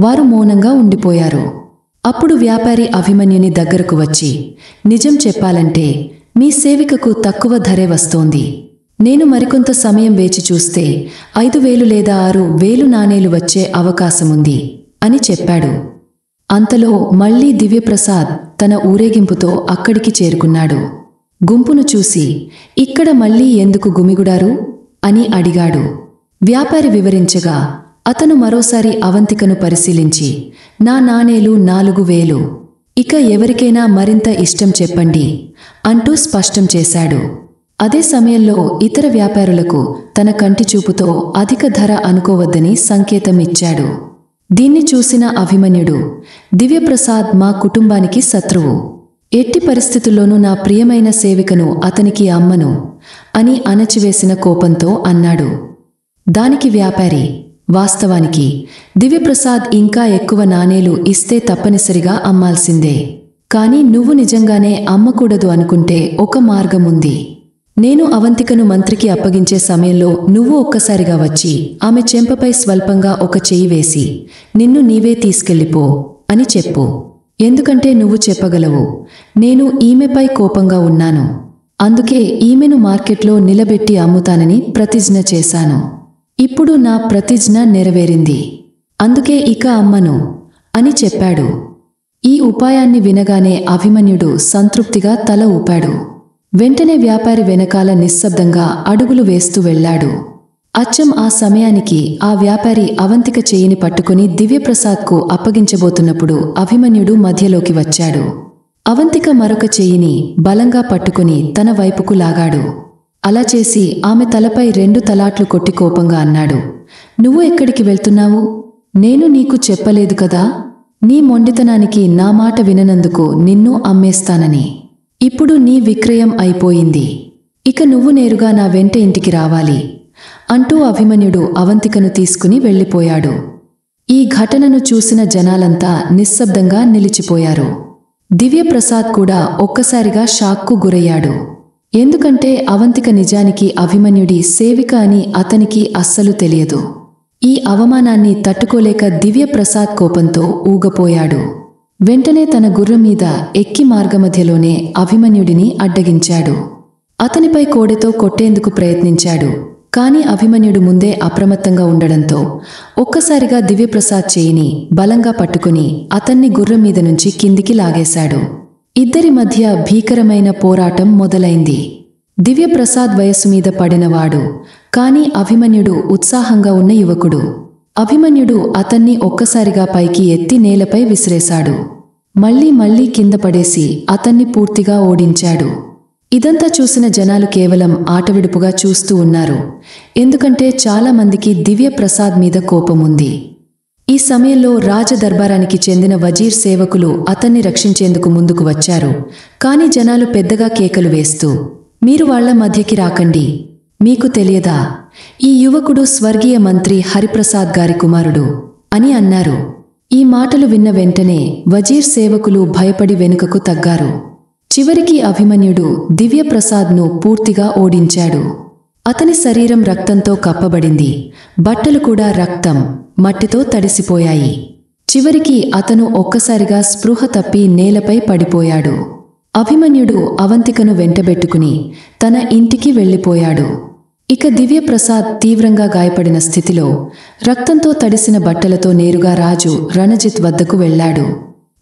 వారు మౌనంగా ఉండిపోయారు. అప్పుడు వ్యాపారి అభిమన్యుని దగ్గరకు వచ్చి, నిజం చెప్పాలంటే మీ సేవికకు తక్కువ ధరే వస్తోంది. నేను మరికొంత సమయం వేచి చూస్తే 5,000 లేదా 6,000 నాణేలు వచ్చే అవకాశముంది అని చెప్పాడు. అంతలో మళ్లీ దివ్యప్రసాద్ తన ఊరేగింపుతో అక్కడికి చేరుకున్నాడు. గుంపును చూసి, ఇక్కడ మళ్లీ ఎందుకు గుమిగుడారు అని అడిగాడు. వ్యాపారి వివరించగా అతను మరోసారి అవంతికను పరిశీలించి, నా నాణేలు 4,000, ఇక ఎవరికైనా మరింత ఇష్టం చెప్పండి అంటూ స్పష్టం చేశాడు. అదే సమయంలో ఇతర వ్యాపారులకు తన కంటి చూపుతో అధిక ధర అనుకోవద్దని సంకేతం ఇచ్చాడు. దీన్ని చూసిన అభిమన్యుడు, దివ్యప్రసాద్ మా కుటుంబానికి శత్రువు. ఎట్టి పరిస్థితుల్లోనూ నా ప్రియమైన సేవికను అతనికి అమ్మను అని అణచివేసిన కోపంతో అన్నాడు. దానికి వ్యాపారి, వాస్తవానికి దివ్యప్రసాద్ ఇంకా ఎక్కువ నాణేలు ఇస్తే తప్పనిసరిగా అమ్మాల్సిందే. కాని నువ్వు నిజంగానే అమ్మకూడదు అనుకుంటే ఒక మార్గముంది. నేను అవంతికను మంత్రికి అప్పగించే సమయంలో నువ్వు ఒక్కసారిగా వచ్చి ఆమె చెంపపై స్వల్పంగా ఒక చెయ్యి వేసి, నిన్ను నీవే తీసుకెళ్ళిపో అని చెప్పు. ఎందుకంటే నువ్వు చెప్పగలవు, నేను ఈమెపై కోపంగా ఉన్నాను, అందుకే ఈమెను మార్కెట్లో నిలబెట్టి అమ్ముతానని ప్రతిజ్ఞ చేశాను. ఇప్పుడు నా ప్రతిజ్ఞ నెరవేరింది, అందుకే ఇక అమ్మను అని చెప్పాడు. ఈ ఉపాయాన్ని వినగానే అభిమన్యుడు సంతృప్తిగా తల ఊపాడు. వెంటనే వ్యాపారి వెనకాల నిశ్శబ్దంగా అడుగులు వేస్తూ వెళ్లాడు. అచ్చం ఆ సమయానికి ఆ వ్యాపారి అవంతిక చెయ్యిని పట్టుకుని దివ్యప్రసాద్కు అప్పగించబోతున్నప్పుడు అభిమన్యుడు మధ్యలోకి వచ్చాడు. అవంతిక మరొక చెయ్యిని బలంగా పట్టుకుని తన వైపుకు లాగాడు. అలా చేసి ఆమె తలపై 2 తలాట్లు కొట్టి కోపంగా అన్నాడు, నువ్వు ఎక్కడికి వెళ్తున్నావు? నేను నీకు చెప్పలేదు కదా, నీ మొండితనానికి నా మాట విననందుకు నిన్ను అమ్మేస్తానని. ఇప్పుడు నీ విక్రయం అయిపోయింది. ఇక నువ్వు నేరుగా నా వెంట ఇంటికి రావాలి అంటూ అభిమన్యుడు అవంతికను తీసుకుని వెళ్ళిపోయాడు. ఈ ఘటనను చూసిన జనాలంతా నిశ్శబ్దంగా నిలిచిపోయారు. దివ్యప్రసాద్ కూడా ఒక్కసారిగా షాక్కు గురయ్యాడు. ఎందుకంటే అవంతిక నిజానికి అభిమన్యుడి సేవిక అని అతనికి అస్సలు తెలియదు. ఈ అవమానాన్ని తట్టుకోలేక దివ్యప్రసాద్ కోపంతో ఊగపోయాడు. వెంటనే తన గుర్రం మీద ఎక్కి మార్గమధ్యలోనే అభిమన్యుడిని అడ్డగించాడు. అతనిపై కోడెతో కొట్టేందుకు ప్రయత్నించాడు. కాని అభిమన్యుడు ముందే అప్రమత్తంగా ఉండడంతో ఒక్కసారిగా దివ్యప్రసాద్ చేయిని బలంగా పట్టుకుని అతన్ని గుర్రం మీద నుంచి కిందికి లాగేశాడు. ఇద్దరి మధ్య భీకరమైన పోరాటం మొదలైంది. దివ్యప్రసాద్ వయస్సు మీద పడినవాడు, కాని అభిమన్యుడు ఉత్సాహంగా ఉన్న యువకుడు. అభిమన్యుడు అతన్ని ఒక్కసారిగా పైకి ఎత్తి నేలపై విసిరేశాడు. మళ్ళీ కింద పడేసి అతన్ని పూర్తిగా ఓడించాడు. ఇదంతా చూసిన జనాలు కేవలం ఆటవిడుపుగా చూస్తూ ఉన్నారు. ఎందుకంటే చాలామందికి దివ్యప్రసాద్ మీద కోపముంది. ఈ సమయంలో రాజదర్బారానికి చెందిన వజీర్ సేవకులు అతన్ని రక్షించేందుకు ముందుకు వచ్చారు. కాని జనాలు పెద్దగా కేకలు వేస్తూ, మీరు వాళ్ల మధ్యకి రాకండి, మీకు తెలియదా, ఈ యువకుడు స్వర్గీయ మంత్రి హరిప్రసాద్ గారి కుమారుడు అని అన్నారు. ఈ మాటలు విన్న వెంటనే వజీర్ సేవకులు భయపడి వెనుకకు తగ్గారు. చివరికి అభిమన్యుడు దివ్యప్రసాద్ను పూర్తిగా ఓడించాడు. అతని శరీరం రక్తంతో కప్పబడింది. బట్టలు కూడా రక్తం, మట్టితో తడిసిపోయాయి. చివరికి అతను ఒక్కసారిగా స్పృహ తప్పి నేలపై పడిపోయాడు. అభిమన్యుడు అవంతికను వెంటబెట్టుకుని తన ఇంటికి వెళ్ళిపోయాడు. ఇక దివ్యప్రసాద్ తీవ్రంగా గాయపడిన స్థితిలో రక్తంతో తడిసిన బట్టలతో నేరుగా రాజు రణజిత్ వద్దకు వెళ్లాడు.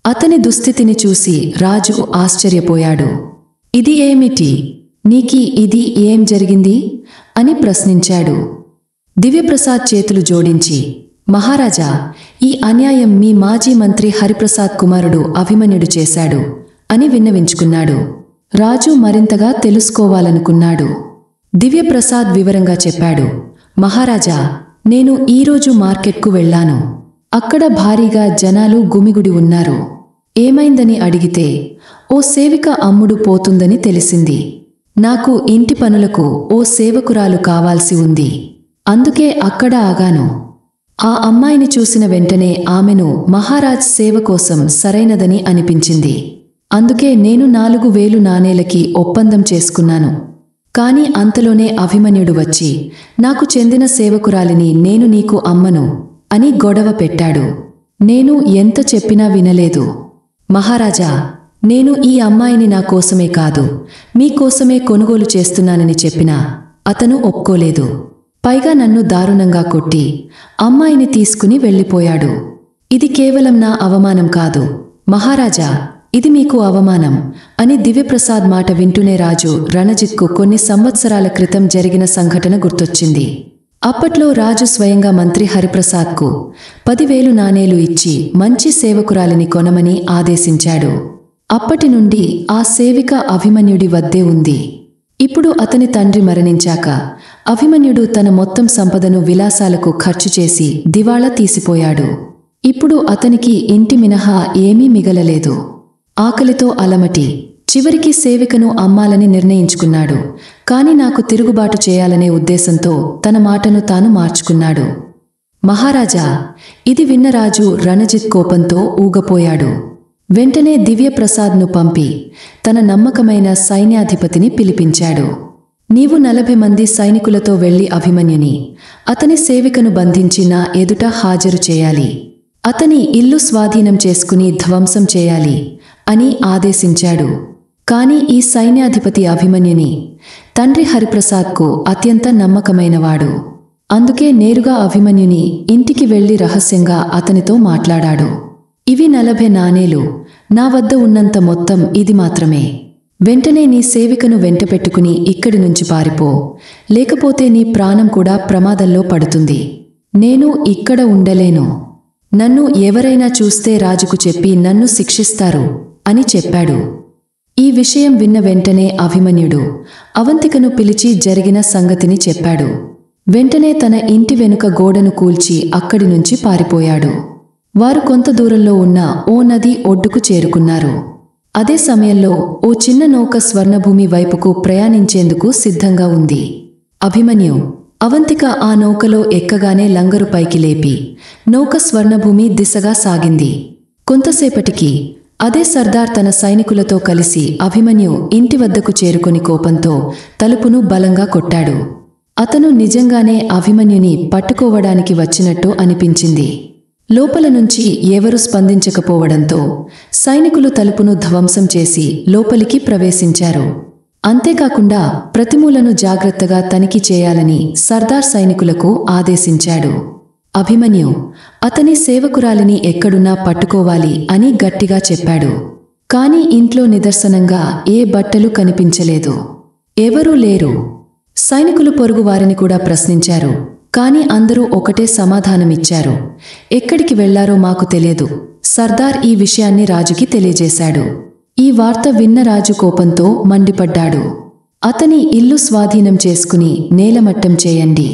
అతని దుస్థితిని చూసి రాజు ఆశ్చర్యపోయాడు. ఇది ఏమిటి? నీకి ఇది ఏం జరిగింది అని ప్రశ్నించాడు. దివ్యప్రసాద్ చేతులు జోడించి, మహారాజా, ఈ అన్యాయం మీ మాజీ మంత్రి హరిప్రసాద్ కుమారుడు అభిమన్యుడు చేశాడు అని విన్నవించుకున్నాడు. రాజు మరింతగా తెలుసుకోవాలనుకున్నాడు. దివ్యప్రసాద్ వివరంగా చెప్పాడు. మహారాజా, నేను ఈరోజు మార్కెట్కు వెళ్లాను. అక్కడ భారీగా జనాలు గుమిగుడి ఉన్నారు. ఏమైందని అడిగితే ఓ సేవిక అమ్ముడు పోతుందని తెలిసింది. నాకు ఇంటి పనులకు ఓ సేవకురాలు కావాల్సి ఉంది. అందుకే అక్కడ ఆగాను. ఆ అమ్మాయిని చూసిన వెంటనే ఆమెను మహారాజ్ సేవ కోసం సరైనదని అనిపించింది. అందుకే నేను 4000 నాణేలకి ఒప్పందం చేసుకున్నాను. కాని అంతలోనే అభిమన్యుడు వచ్చి, నాకు చెందిన సేవకురాలిని నేను నీకు అమ్మను అని గొడవ పెట్టాడు. నేను ఎంత చెప్పినా వినలేదు. మహారాజా, నేను ఈ అమ్మాయిని నా కోసమే కాదు, మీకోసమే కొనుగోలు చేస్తున్నానని చెప్పినా అతను ఒప్పుకోలేదు. పైగా నన్ను దారుణంగా కొట్టి అమ్మాయిని తీసుకుని వెళ్ళిపోయాడు. ఇది కేవలం నా అవమానం కాదు మహారాజా, ఇది మీకు అవమానం అని దివ్యప్రసాద్ మాట వింటూనే రాజు రణజిత్కు కొన్ని సంవత్సరాల క్రితం జరిగిన సంఘటన గుర్తొచ్చింది. అప్పట్లో రాజు స్వయంగా మంత్రి హరిప్రసాద్కు 10,000 నాణేలు ఇచ్చి మంచి సేవకురాలిని కొనమని ఆదేశించాడు. అప్పటి నుండి ఆ సేవిక అభిమన్యుడి వద్దే ఉంది. ఇప్పుడు అతని తండ్రి మరణించాక అభిమన్యుడు తన మొత్తం సంపదను విలాసాలకు ఖర్చు చేసి దివాళా తీసిపోయాడు. ఇప్పుడు అతనికి ఇంటి మినహా ఏమీ మిగలలేదు. ఆకలితో అలమటి చివరికి సేవికను అమ్మాలని నిర్ణయించుకున్నాడు. కాని నాకు తిరుగుబాటు చేయాలనే ఉద్దేశంతో తన మాటను తాను మార్చుకున్నాడు. మహారాజా, ఇది విన్న రాజు రణజిత్ కోపంతో ఊగపోయాడు. వెంటనే దివ్యప్రసాద్ను పంపి తన నమ్మకమైన సైన్యాధిపతిని పిలిపించాడు. నీవు 40 మంది సైనికులతో వెళ్లి అభిమన్యుని, అతని సేవికను బంధించి నా ఎదుట హాజరు చేయాలి. అతని ఇల్లు స్వాధీనం చేసుకుని ధ్వంసం చేయాలి అని ఆదేశించాడు. కాని ఈ సైన్యాధిపతి అభిమన్యుని తండ్రి హరిప్రసాద్కు అత్యంత నమ్మకమైనవాడు. అందుకే నేరుగా అభిమన్యుని ఇంటికి వెళ్లి రహస్యంగా అతనితో మాట్లాడాడు. ఇవి 40 నాణేలు, నా వద్ద ఉన్నంత మొత్తం ఇది మాత్రమే. వెంటనే నీ సేవికను వెంటపెట్టుకుని ఇక్కడి నుంచి పారిపో, లేకపోతే నీ ప్రాణం కూడా ప్రమాదంలో పడుతుంది. నేను ఇక్కడ ఉండలేను. నన్ను ఎవరైనా చూస్తే రాజుకు చెప్పి నన్ను శిక్షిస్తారు అని చెప్పాడు. ఈ విషయం విన్న వెంటనే అభిమన్యుడు అవంతికను పిలిచి జరిగిన సంగతిని చెప్పాడు. వెంటనే తన ఇంటి వెనుక గోడను కూల్చి అక్కడి నుంచి పారిపోయాడు. వారు కొంత దూరంలో ఉన్న ఓ నది ఒడ్డుకు చేరుకున్నారు. అదే సమయంలో ఓ చిన్న నౌక స్వర్ణభూమి వైపుకు ప్రయాణించేందుకు సిద్ధంగా ఉంది. అభిమన్యు, అవంతిక ఆ నౌకలో ఎక్కగానే లంగరు పైకి లేపి నౌక స్వర్ణభూమి దిశగా సాగింది. కొంతసేపటికి అదే సర్దార్ తన సైనికులతో కలిసి అభిమన్యు ఇంటి వద్దకు చేరుకొని కోపంతో తలుపును బలంగా కొట్టాడు. అతను నిజంగానే అభిమన్యుని పట్టుకోవడానికి వచ్చినట్టు అనిపించింది. లోపల నుంచి ఎవరూ స్పందించకపోవడంతో సైనికులు తలుపును ధ్వంసం చేసి లోపలికి ప్రవేశించారు. అంతేకాకుండా ప్రతిమూలను జాగ్రత్తగా తనిఖీ చేయాలని సర్దార్ సైనికులకు ఆదేశించాడు. అభిమన్యు అతని సేవకురాలిని ఎక్కడున్నా పట్టుకోవాలి అని గట్టిగా చెప్పాడు. కాని ఇంట్లో నిదర్శనంగా ఏ బట్టలు కనిపించలేదు. ఎవరూ లేరు. సైనికులు పొరుగువారిని కూడా ప్రశ్నించారు. కాని అందరూ ఒకటే సమాధానమిచ్చారు. ఎక్కడికి వెళ్లారో మాకు తెలియదు. సర్దార్ ఈ విషయాన్ని రాజుకి తెలియజేశాడు. ఈ వార్త విన్న రాజు కోపంతో మండిపడ్డాడు. అతని ఇల్లు స్వాధీనం చేసుకుని నేలమట్టం చేయండి.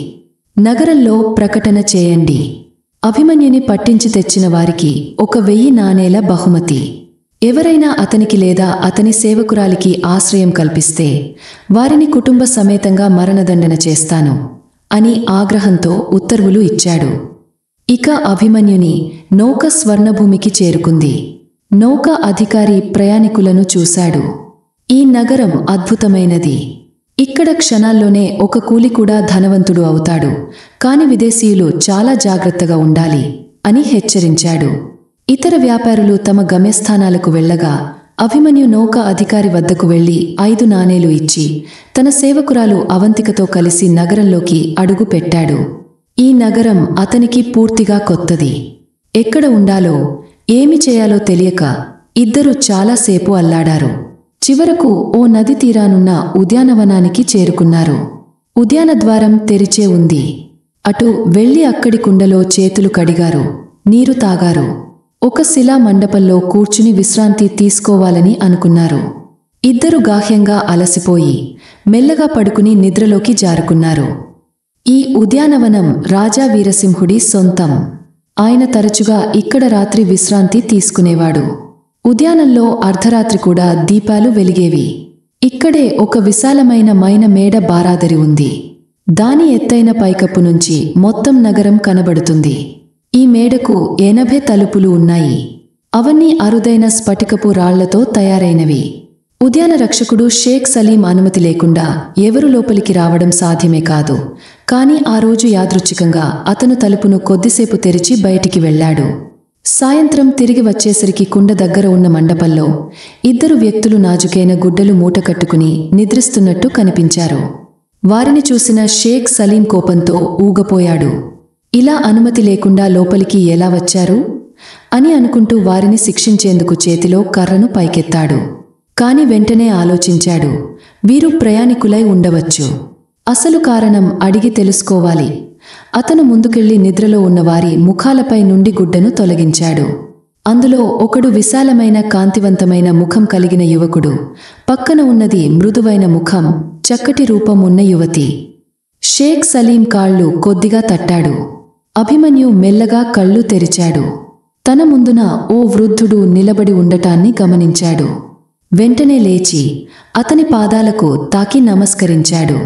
నగరంలో ప్రకటన చేయండి. అభిమన్యుని పట్టించి తెచ్చిన వారికి 1000 నాణేల బహుమతి. ఎవరైనా అతనికి లేదా అతని సేవకురాలికి ఆశ్రయం కల్పిస్తే వారిని కుటుంబ సమేతంగా మరణదండన చేస్తాను అని ఆగ్రహంతో ఉత్తర్వులు ఇచ్చాడు. ఇక అభిమన్యుని నౌక స్వర్ణభూమికి చేరుకుంది. నౌక అధికారి ప్రయాణికులను చూశాడు. ఈ నగరం అద్భుతమైనది. ఇక్కడ క్షణాల్లోనే ఒక కూలి కూడా ధనవంతుడు అవుతాడు. కాని విదేశీయులు చాలా జాగ్రత్తగా ఉండాలి అని హెచ్చరించాడు. ఇతర వ్యాపారులు తమ గమ్యస్థానాలకు వెళ్లగా అభిమన్యు నౌక అధికారి వద్దకు వెళ్లి 5 నాణేలు ఇచ్చి తన సేవకురాలు అవంతికతో కలిసి నగరంలోకి అడుగు పెట్టాడు. ఈ నగరం అతనికి పూర్తిగా కొత్తది. ఎక్కడ ఉండాలో ఏమి చేయాలో తెలియక ఇద్దరు చాలాసేపు అల్లాడారు. చివరకు ఓ నది తీరానున్న ఉద్యానవనానికి చేరుకున్నారు. ఉద్యానద్వారం తెరిచే ఉంది. అటు వెళ్లి అక్కడి కుండలో చేతులు కడిగారు, నీరు తాగారు. ఒక శిలా మండపంలో కూర్చుని విశ్రాంతి తీసుకోవాలని అనుకున్నారు. ఇద్దరు గాహ్యంగా అలసిపోయి మెల్లగా పడుకుని నిద్రలోకి జారుకున్నారు. ఈ ఉద్యానవనం రాజా వీరసింహుడి సొంతం. ఆయన తరచుగా ఇక్కడ రాత్రి విశ్రాంతి తీసుకునేవాడు. ఉద్యానంలో అర్ధరాత్రి కూడా దీపాలు వెలిగేవి. ఇక్కడే ఒక విశాలమైన మైన మేడ బారాదరి ఉంది. దాని ఎత్తైన పైకప్పు నుంచి మొత్తం నగరం కనబడుతుంది. ఈ మేడకు 80 తలుపులు ఉన్నాయి. అవన్నీ అరుదైన స్ఫటికపు రాళ్లతో తయారైనవి. ఉద్యాన రక్షకుడు షేక్ సలీం అనుమతి లేకుండా ఎవరు లోపలికి రావడం సాధ్యమే కాదు. కాని ఆ రోజు యాదృచ్ఛికంగా అతను తలుపును కొద్దిసేపు తెరిచి బయటికి వెళ్లాడు. సాయంత్రం తిరిగి వచ్చేసరికి కుండ దగ్గర ఉన్న మండపంలో 2 వ్యక్తులు నాజుకైన గుడ్డలు మూటకట్టుకుని నిద్రిస్తున్నట్టు కనిపించారు. వారిని చూసిన షేక్ సలీం కోపంతో ఊగపోయాడు. ఇలా అనుమతి లేకుండా లోపలికి ఎలా వచ్చారు అని అనుకుంటూ వారిని శిక్షించేందుకు చేతిలో కర్రను పైకెత్తాడు. కాని వెంటనే ఆలోచించాడు. వీరు ప్రయాణికులై ఉండవచ్చు. అసలు కారణం అడిగి తెలుసుకోవాలి. అతను ముందుకెళ్లి నిద్రలో ఉన్నవారి ముఖాలపై నుండి గుడ్డను తొలగించాడు. అందులో ఒకడు విశాలమైన కాంతివంతమైన ముఖం కలిగిన యువకుడు. పక్కన ఉన్నది మృదువైన ముఖం, చక్కటి రూపం ఉన్న యువతి. షేక్ సలీం కాళ్ళు కొద్దిగా తట్టాడు. అభిమన్యు మెల్లగా కళ్ళు తెరిచాడు. తన ముందున ఓ వృద్ధుడు నిలబడి ఉండటాన్ని గమనించాడు. వెంటనే లేచి అతని పాదాలకు తాకి నమస్కరించాడు.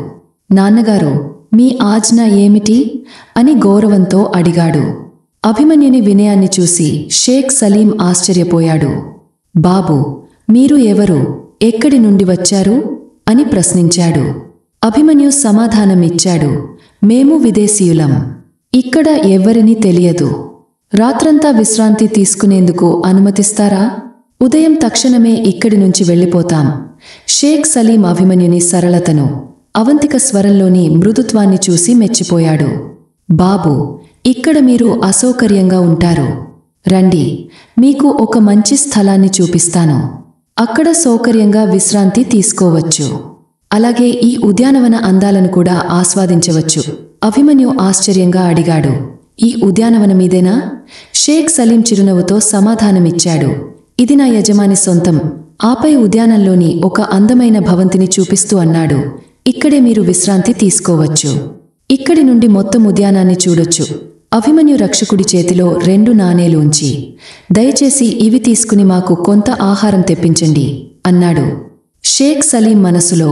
నాన్నగారు, మీ ఆజ్ఞ ఏమిటి అని గౌరవంతో అడిగాడు. అభిమన్యుని వినయాన్ని చూసి షేక్ సలీం ఆశ్చర్యపోయాడు. బాబూ, మీరు ఎవరు, ఎక్కడి నుండి వచ్చారు అని ప్రశ్నించాడు. అభిమన్యు సమాధానమిచ్చాడు. మేము విదేశీయులం. ఇక్కడ ఎవ్వరినీ తెలియదు. రాత్రంతా విశ్రాంతి తీసుకునేందుకు అనుమతిస్తారా? ఉదయం తక్షణమే ఇక్కడి నుంచి వెళ్ళిపోతాం. షేక్ సలీం అభిమన్యుని సరళతను, అవంతిక స్వరంలోని మృదుత్వాన్ని చూసి మెచ్చిపోయాడు. బాబూ, ఇక్కడ మీరు అసౌకర్యంగా ఉంటారు. రండి, మీకు ఒక మంచి స్థలాన్ని చూపిస్తాను. అక్కడ సౌకర్యంగా విశ్రాంతి తీసుకోవచ్చు. అలాగే ఈ ఉద్యానవన అందాలను కూడా ఆస్వాదించవచ్చు. అభిమన్యు ఆశ్చర్యంగా అడిగాడు. ఈ ఉద్యానవనమీదేనా? షేక్ సలీం చిరునవ్వుతో సమాధానమిచ్చాడు. ఇది నా యజమాని సొంతం. ఆపై ఉద్యానంలోని ఒక అందమైన భవంతిని చూపిస్తూ అన్నాడు. ఇక్కడే మీరు విశ్రాంతి తీసుకోవచ్చు. ఇక్కడి నుండి మొత్తం ఉద్యానాన్ని చూడొచ్చు. అభిమన్యు రక్షకుడి చేతిలో 2 నాణేలు ఉంచి, దయచేసి ఇవి తీసుకుని మాకు కొంత ఆహారం తెప్పించండి అన్నాడు. షేక్ సలీం మనసులో,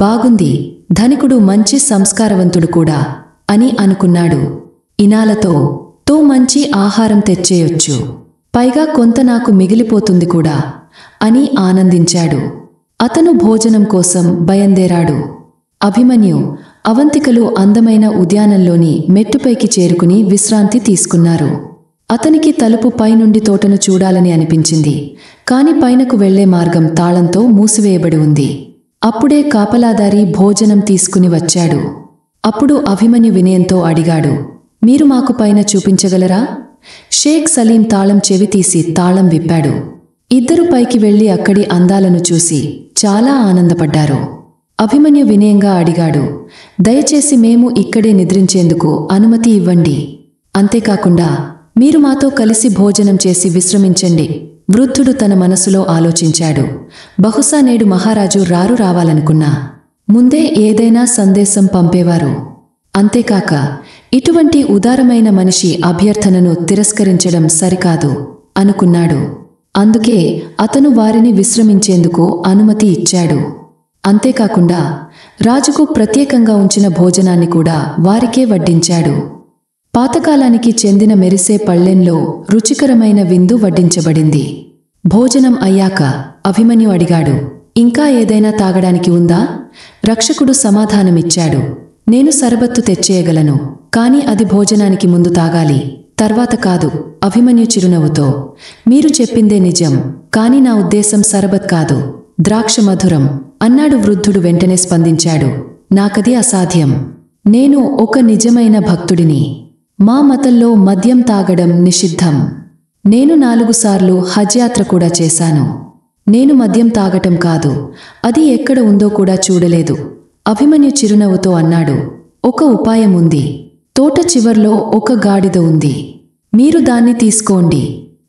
బాగుంది, ధనికుడు మంచి సంస్కారవంతుడు కూడా అని అనుకున్నాడు. ఇనాలతో మంచి ఆహారం తెచ్చేయొచ్చు, పైగా కొంత నాకు మిగిలిపోతుంది కూడా అని ఆనందించాడు. అతను భోజనం కోసం బయలుదేరాడు. అభిమన్యు, అవంతికలు అందమైన ఉద్యానంలోని మెట్టుపైకి చేరుకుని విశ్రాంతి తీసుకున్నారు. అతనికి తలుపు పైనుండి తోటను చూడాలని అనిపించింది. కాని పైనకు వెళ్లే మార్గం తాళంతో మూసివేయబడి ఉంది. అప్పుడే కాపలాదారి భోజనం తీసుకుని వచ్చాడు. అప్పుడు అభిమన్యు వినయంతో అడిగాడు. మీరు మాకు పైన చూపించగలరా? షేక్ సలీం తాళం చెవి తీసి తాళం విప్పాడు. ఇద్దరు పైకి వెళ్లి అక్కడి అందాలను చూసి చాలా ఆనందపడ్డారు. అభిమన్యు వినయంగా అడిగాడు. దయచేసి మేము ఇక్కడే నిద్రించేందుకు అనుమతి ఇవ్వండి. అంతేకాకుండా మీరు మాతో కలిసి భోజనం చేసి విశ్రమించండి. వృద్ధుడు తన మనసులో ఆలోచించాడు. బహుశా నేడు మహారాజు రావాలనుకున్నా ముందే ఏదైనా సందేశం పంపేవారు. అంతేకాక ఇటువంటి ఉదారమైన మనిషి అభ్యర్థనను తిరస్కరించడం సరికాదు అనుకున్నాడు. అందుకే అతను వారిని విశ్రమించేందుకు అనుమతి ఇచ్చాడు. అంతేకాకుండా రాజుకు ప్రత్యేకంగా ఉంచిన భోజనాన్ని కూడా వారికే వడ్డించాడు. పాతకాలానికి చెందిన మెరిసే పళ్ళెంలో రుచికరమైన విందు వడ్డించబడింది. భోజనం అయ్యాక అభిమన్యు అడిగాడు, ఇంకా ఏదైనా తాగడానికి ఉందా? రక్షకుడు సమాధానమిచ్చాడు, నేను సరబత్తు తెచ్చేయగలను, కాని అది భోజనానికి ముందు తాగాలి, తర్వాత కాదు. అభిమన్యు చిరునవ్వుతో, మీరు చెప్పిందే నిజం, కాని నా ఉద్దేశం సరబత్ కాదు, ద్రాక్ష మధురం అన్నాడు. వృద్ధుడు వెంటనే స్పందించాడు, నాకది అసాధ్యం. నేను ఒక నిజమైన భక్తుడిని. మా మతంలో మద్యం తాగడం నిషిద్ధం. నేను 4 సార్లు హజ్ యాత్ర కూడా చేశాను. నేను మద్యం తాగటం కాదు, అది ఎక్కడ ఉందో కూడా చూడలేదు. అభిమన్యు చిరునవ్వుతో అన్నాడు, ఒక ఉపాయం ఉంది. తోట చివర్లో ఒక గాడిద ఉంది. మీరు దాన్ని తీసుకోండి.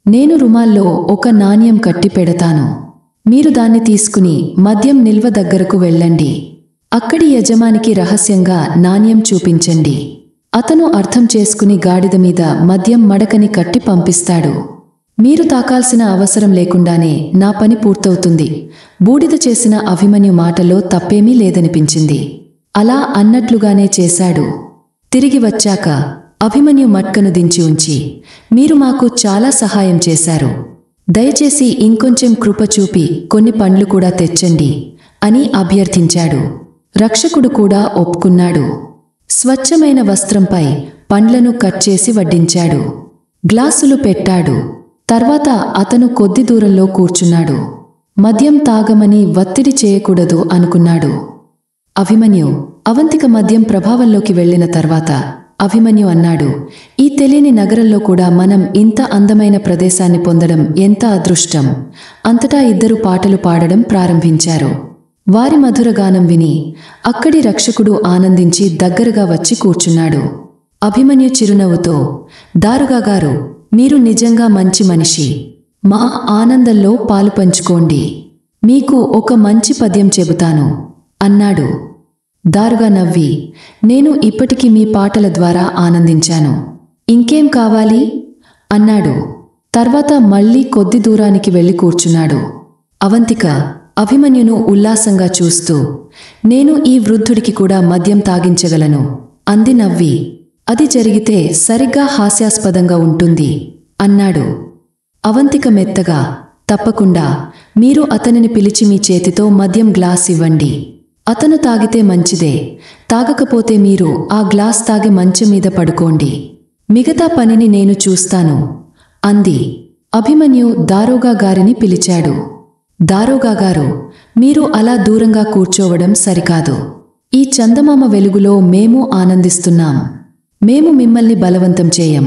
నేను రుమాల్లో ఒక నాణ్యం కట్టి పెడతాను. మీరు దాన్ని తీసుకుని మద్యం నిల్వ దగ్గరకు వెళ్ళండి. అక్కడి యజమానికి రహస్యంగా నాణ్యం చూపించండి. అతను అర్థం చేసుకుని గాడిద మీద మద్యం మడకని కట్టి పంపిస్తాడు. మీరు తాకాల్సిన అవసరం లేకుండానే నా పని పూర్తవుతుంది. బూడిద చేసిన అభిమన్యు మాటలో తప్పేమీ లేదనిపించింది. అలా అన్నట్లుగానే చేశాడు. తిరిగి వచ్చాక అభిమన్యు మట్కను దించి ఉంచి, మీరు మాకు చాలా సహాయం చేశారు. దయచేసి ఇంకొంచెం కృప చూపి కొన్ని పండ్లు కూడా తెచ్చండి అని అభ్యర్థించాడు. రక్షకుడు కూడా ఒప్పుకున్నాడు. స్వచ్ఛమైన వస్త్రంపై పండ్లను కట్ చేసి వడ్డించాడు. గ్లాసులు పెట్టాడు. తర్వాత అతను కొద్ది దూరంలో కూర్చున్నాడు. మద్యం తాగమని ఒత్తిడి చేయకూడదు అనుకున్నాడు. అభిమన్యు అవంతిక మద్యం ప్రభావంలోకి వెళ్లిన తర్వాత అభిమన్యు అన్నాడు, ఈ తెలియని నగరంలో కూడా మనం ఇంత అందమైన ప్రదేశాన్ని పొందడం ఎంత అదృష్టం. అంతటా ఇద్దరు పాటలు పాడడం ప్రారంభించారు. వారి మధురగానం విని అక్కడి రక్షకుడు ఆనందించి దగ్గరగా వచ్చి కూర్చున్నాడు. అభిమన్యు చిరునవ్వుతో, దారుగాగారు, మీరు నిజంగా మంచి మనిషి. మా ఆనందంలో పాలు పంచుకోండి. మీకు ఒక మంచి పద్యం చెబుతాను అన్నాడు. దారుగా నవ్వి, నేను ఇప్పటికీ మీ పాటల ద్వారా ఆనందించాను. ఇంకేం కావాలి అన్నాడు. తర్వాత మళ్లీ కొద్ది దూరానికి వెళ్లి కూర్చున్నాడు. అవంతిక అభిమన్యును ఉల్లాసంగా చూస్తూ, నేను ఈ వృద్ధుడికి కూడా మద్యం తాగించగలను అంది నవ్వి. అది జరిగితే సరిగ్గా హాస్యాస్పదంగా ఉంటుంది అన్నాడు. అవంతిక మెత్తగా, తప్పకుండా, మీరు అతనిని పిలిచి మీ చేతితో మద్యం గ్లాస్ ఇవ్వండి. అతను తాగితే మంచిదే, తాగకపోతే మీరు ఆ గ్లాస్ తాగి మంచం మీద పడుకోండి. మిగతా పనిని నేను చూస్తాను అంది. అభిమన్యు దారోగా గారిని పిలిచాడు. దారోగా గారు, మీరు అలా దూరంగా కూర్చోవడం సరికాదు. ఈ చందమామ వెలుగులో మేము ఆనందిస్తున్నాం. మేము మిమ్మల్ని బలవంతం చేయం,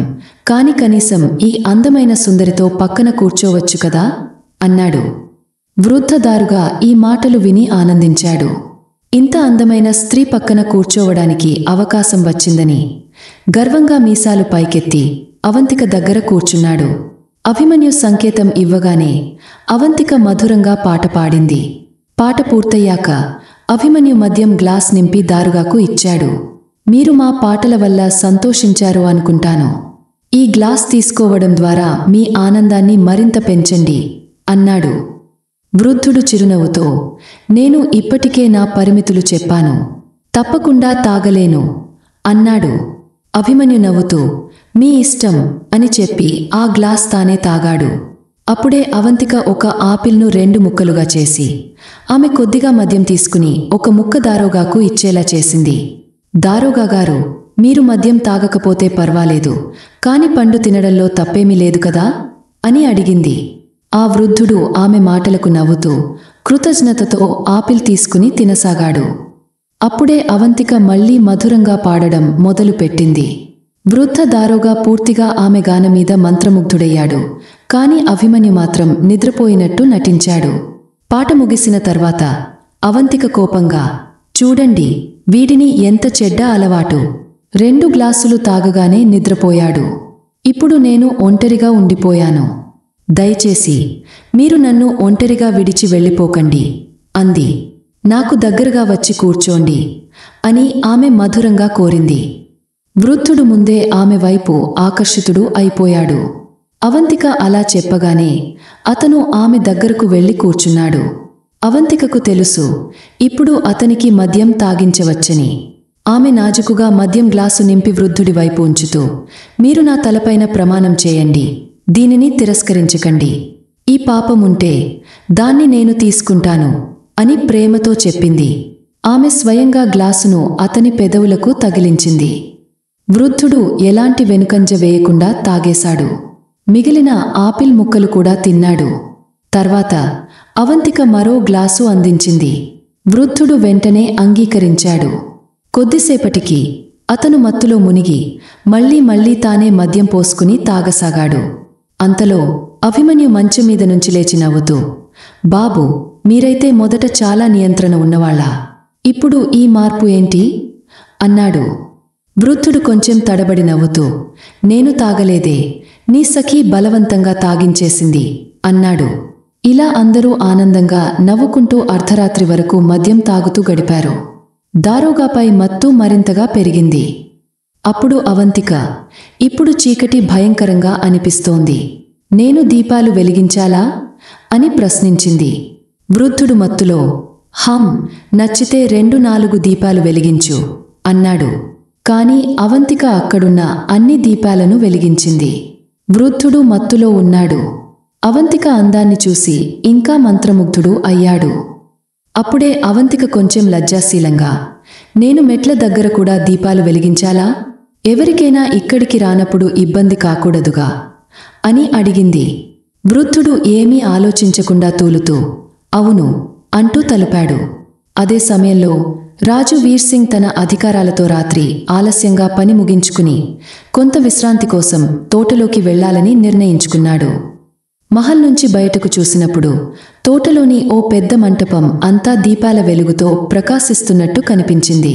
కాని కనీసం ఈ అందమైన సుందరితో పక్కన కూర్చోవచ్చు కదా అన్నాడు. వృద్ధ దారుగా ఈ మాటలు విని ఆనందించాడు. ఇంత అందమైన స్త్రీ పక్కన కూర్చోవడానికి అవకాశం వచ్చిందని గర్వంగా మీసాలు పైకెత్తి అవంతిక దగ్గర కూర్చున్నాడు. అభిమన్యు సంకేతం ఇవ్వగానే అవంతిక మధురంగా పాట పాడింది. పాట పూర్తయ్యాక అభిమన్యు మద్యం గ్లాస్ నింపి దారుగాకు ఇచ్చాడు. మీరు మా పాటల వల్ల సంతోషించారు అనుకుంటాను. ఈ గ్లాస్ తీసుకోవడం ద్వారా మీ ఆనందాన్ని మరింత పెంచండి అన్నాడు. వృద్ధుడు చిరునవ్వుతో, నేను ఇప్పటికే నా పరిమితులు చెప్పాను, తప్పకుండా తాగలేను అన్నాడు. అభిమన్యు నవ్వుతూ, మీ ఇష్టం అని చెప్పి ఆ గ్లాస్ తానే తాగాడు. అప్పుడే అవంతిక ఒక ఆపిల్ను 2 ముక్కలుగా చేసి ఆమె కొద్దిగా మద్యం తీసుకుని ఒక ముక్క దారోగాకు ఇచ్చేలా చేసింది. దారోగా గారు, మీరు మద్యం తాగకపోతే పర్వాలేదు, కాని పండు తినడంలో తప్పేమీ లేదు కదా అని అడిగింది. ఆ వృద్ధుడు ఆమె మాటలకు నవ్వుతూ కృతజ్ఞతతో ఆపిల్ తీసుకుని తినసాగాడు. అప్పుడే అవంతిక మళ్లీ మధురంగా పాడడం మొదలుపెట్టింది. వృద్ధ దారోగా పూర్తిగా ఆమె గానమీద మంత్రముగ్ధుడయ్యాడు. కాని అభిమన్యు మాత్రం నిద్రపోయినట్టు నటించాడు. పాట ముగిసిన తర్వాత అవంతిక కోపంగా, చూడండి, వీడిని ఎంత చెడ్డ అలవాటు. 2 గ్లాసులు తాగగానే నిద్రపోయాడు. ఇప్పుడు నేను ఒంటరిగా ఉండిపోయాను. దయచేసి మీరు నన్ను ఒంటరిగా విడిచి వెళ్ళిపోకండి అంది. నాకు దగ్గరగా వచ్చి కూర్చోండి అని ఆమె మధురంగా కోరింది. వృద్ధుడు ముందే ఆమె వైపు ఆకర్షితుడు అయిపోయాడు. అవంతిక అలా చెప్పగానే అతను ఆమె దగ్గరకు వెళ్లి కూర్చున్నాడు. అవంతికకు తెలుసు, ఇప్పుడు అతనికి మద్యం తాగించవచ్చని. ఆమె నాజుకుగా మద్యం గ్లాసు నింపి వృద్ధుడి వైపు ఉంచుతూ, మీరు నా తలపైన ప్రమాణం చేయండి, దీనిని తిరస్కరించకండి. ఈ పాపముంటే దాన్ని నేను తీసుకుంటాను అని ప్రేమతో చెప్పింది. ఆమె స్వయంగా గ్లాసును అతని పెదవులకు తగిలించింది. వృద్ధుడు ఎలాంటి వెనుకంజ వేయకుండా తాగేశాడు. మిగిలిన ఆపిల్ ముక్కలు కూడా తిన్నాడు. తర్వాత అవంతిక మరో గ్లాసు అందించింది. వృద్ధుడు వెంటనే అంగీకరించాడు. కొద్దిసేపటికి అతను మత్తులో మునిగి మళ్లీ తానే మద్యం పోసుకుని తాగసాగాడు. అంతలో అభిమన్యు మంచం మీద నుంచి లేచి నవ్వుతూ, బాబూ, మీరైతే మొదట చాలా నియంత్రణ ఉన్నవాళ్ళా, ఇప్పుడు ఈ మార్పు ఏంటి అన్నాడు. వృద్ధుడు కొంచెం తడబడి నవ్వుతూ, నేను తాగలేదే, నీ సఖీ బలవంతంగా తాగించేసింది అన్నాడు. ఇలా అందరూ ఆనందంగా నవ్వుకుంటూ అర్ధరాత్రి వరకు మద్యం తాగుతూ గడిపారు. దారోగాపై మత్తు మరింతగా పెరిగింది. అప్పుడు అవంతిక, ఇప్పుడు చీకటి భయంకరంగా అనిపిస్తోంది, నేను దీపాలు వెలిగించాలా అని ప్రశ్నించింది. వృద్ధుడు మత్తులో, నచ్చితే 2-4 దీపాలు వెలిగించు అన్నాడు. కాని అవంతిక అక్కడున్న అన్ని దీపాలను వెలిగించింది. వృద్ధుడు మత్తులో ఉన్నాడు. అవంతిక అందాన్ని చూసి ఇంకా మంత్రముగ్ధుడు అయ్యాడు. అప్పుడే అవంతిక కొంచెం లజ్జాశీలంగా, నేను మెట్ల దగ్గర కూడా దీపాలు వెలిగించాలా, ఎవరికైనా ఇక్కడికి రానప్పుడు ఇబ్బంది కాకూడదుగా అని అడిగింది. వృద్ధుడు ఏమీ ఆలోచించకుండా తూలుతూ, అవును అంటూ తలుపాడు. అదే సమయంలో రాజు వీర్సింగ్ తన అధికారాలతో రాత్రి ఆలస్యంగా పని ముగించుకుని కొంత విశ్రాంతి కోసం తోటలోకి వెళ్లాలని నిర్ణయించుకున్నాడు. మహల్ నుంచి బయటకు చూసినప్పుడు తోటలోని ఓ పెద్ద మంటపం అంతా దీపాల వెలుగుతో ప్రకాశిస్తున్నట్టు కనిపించింది.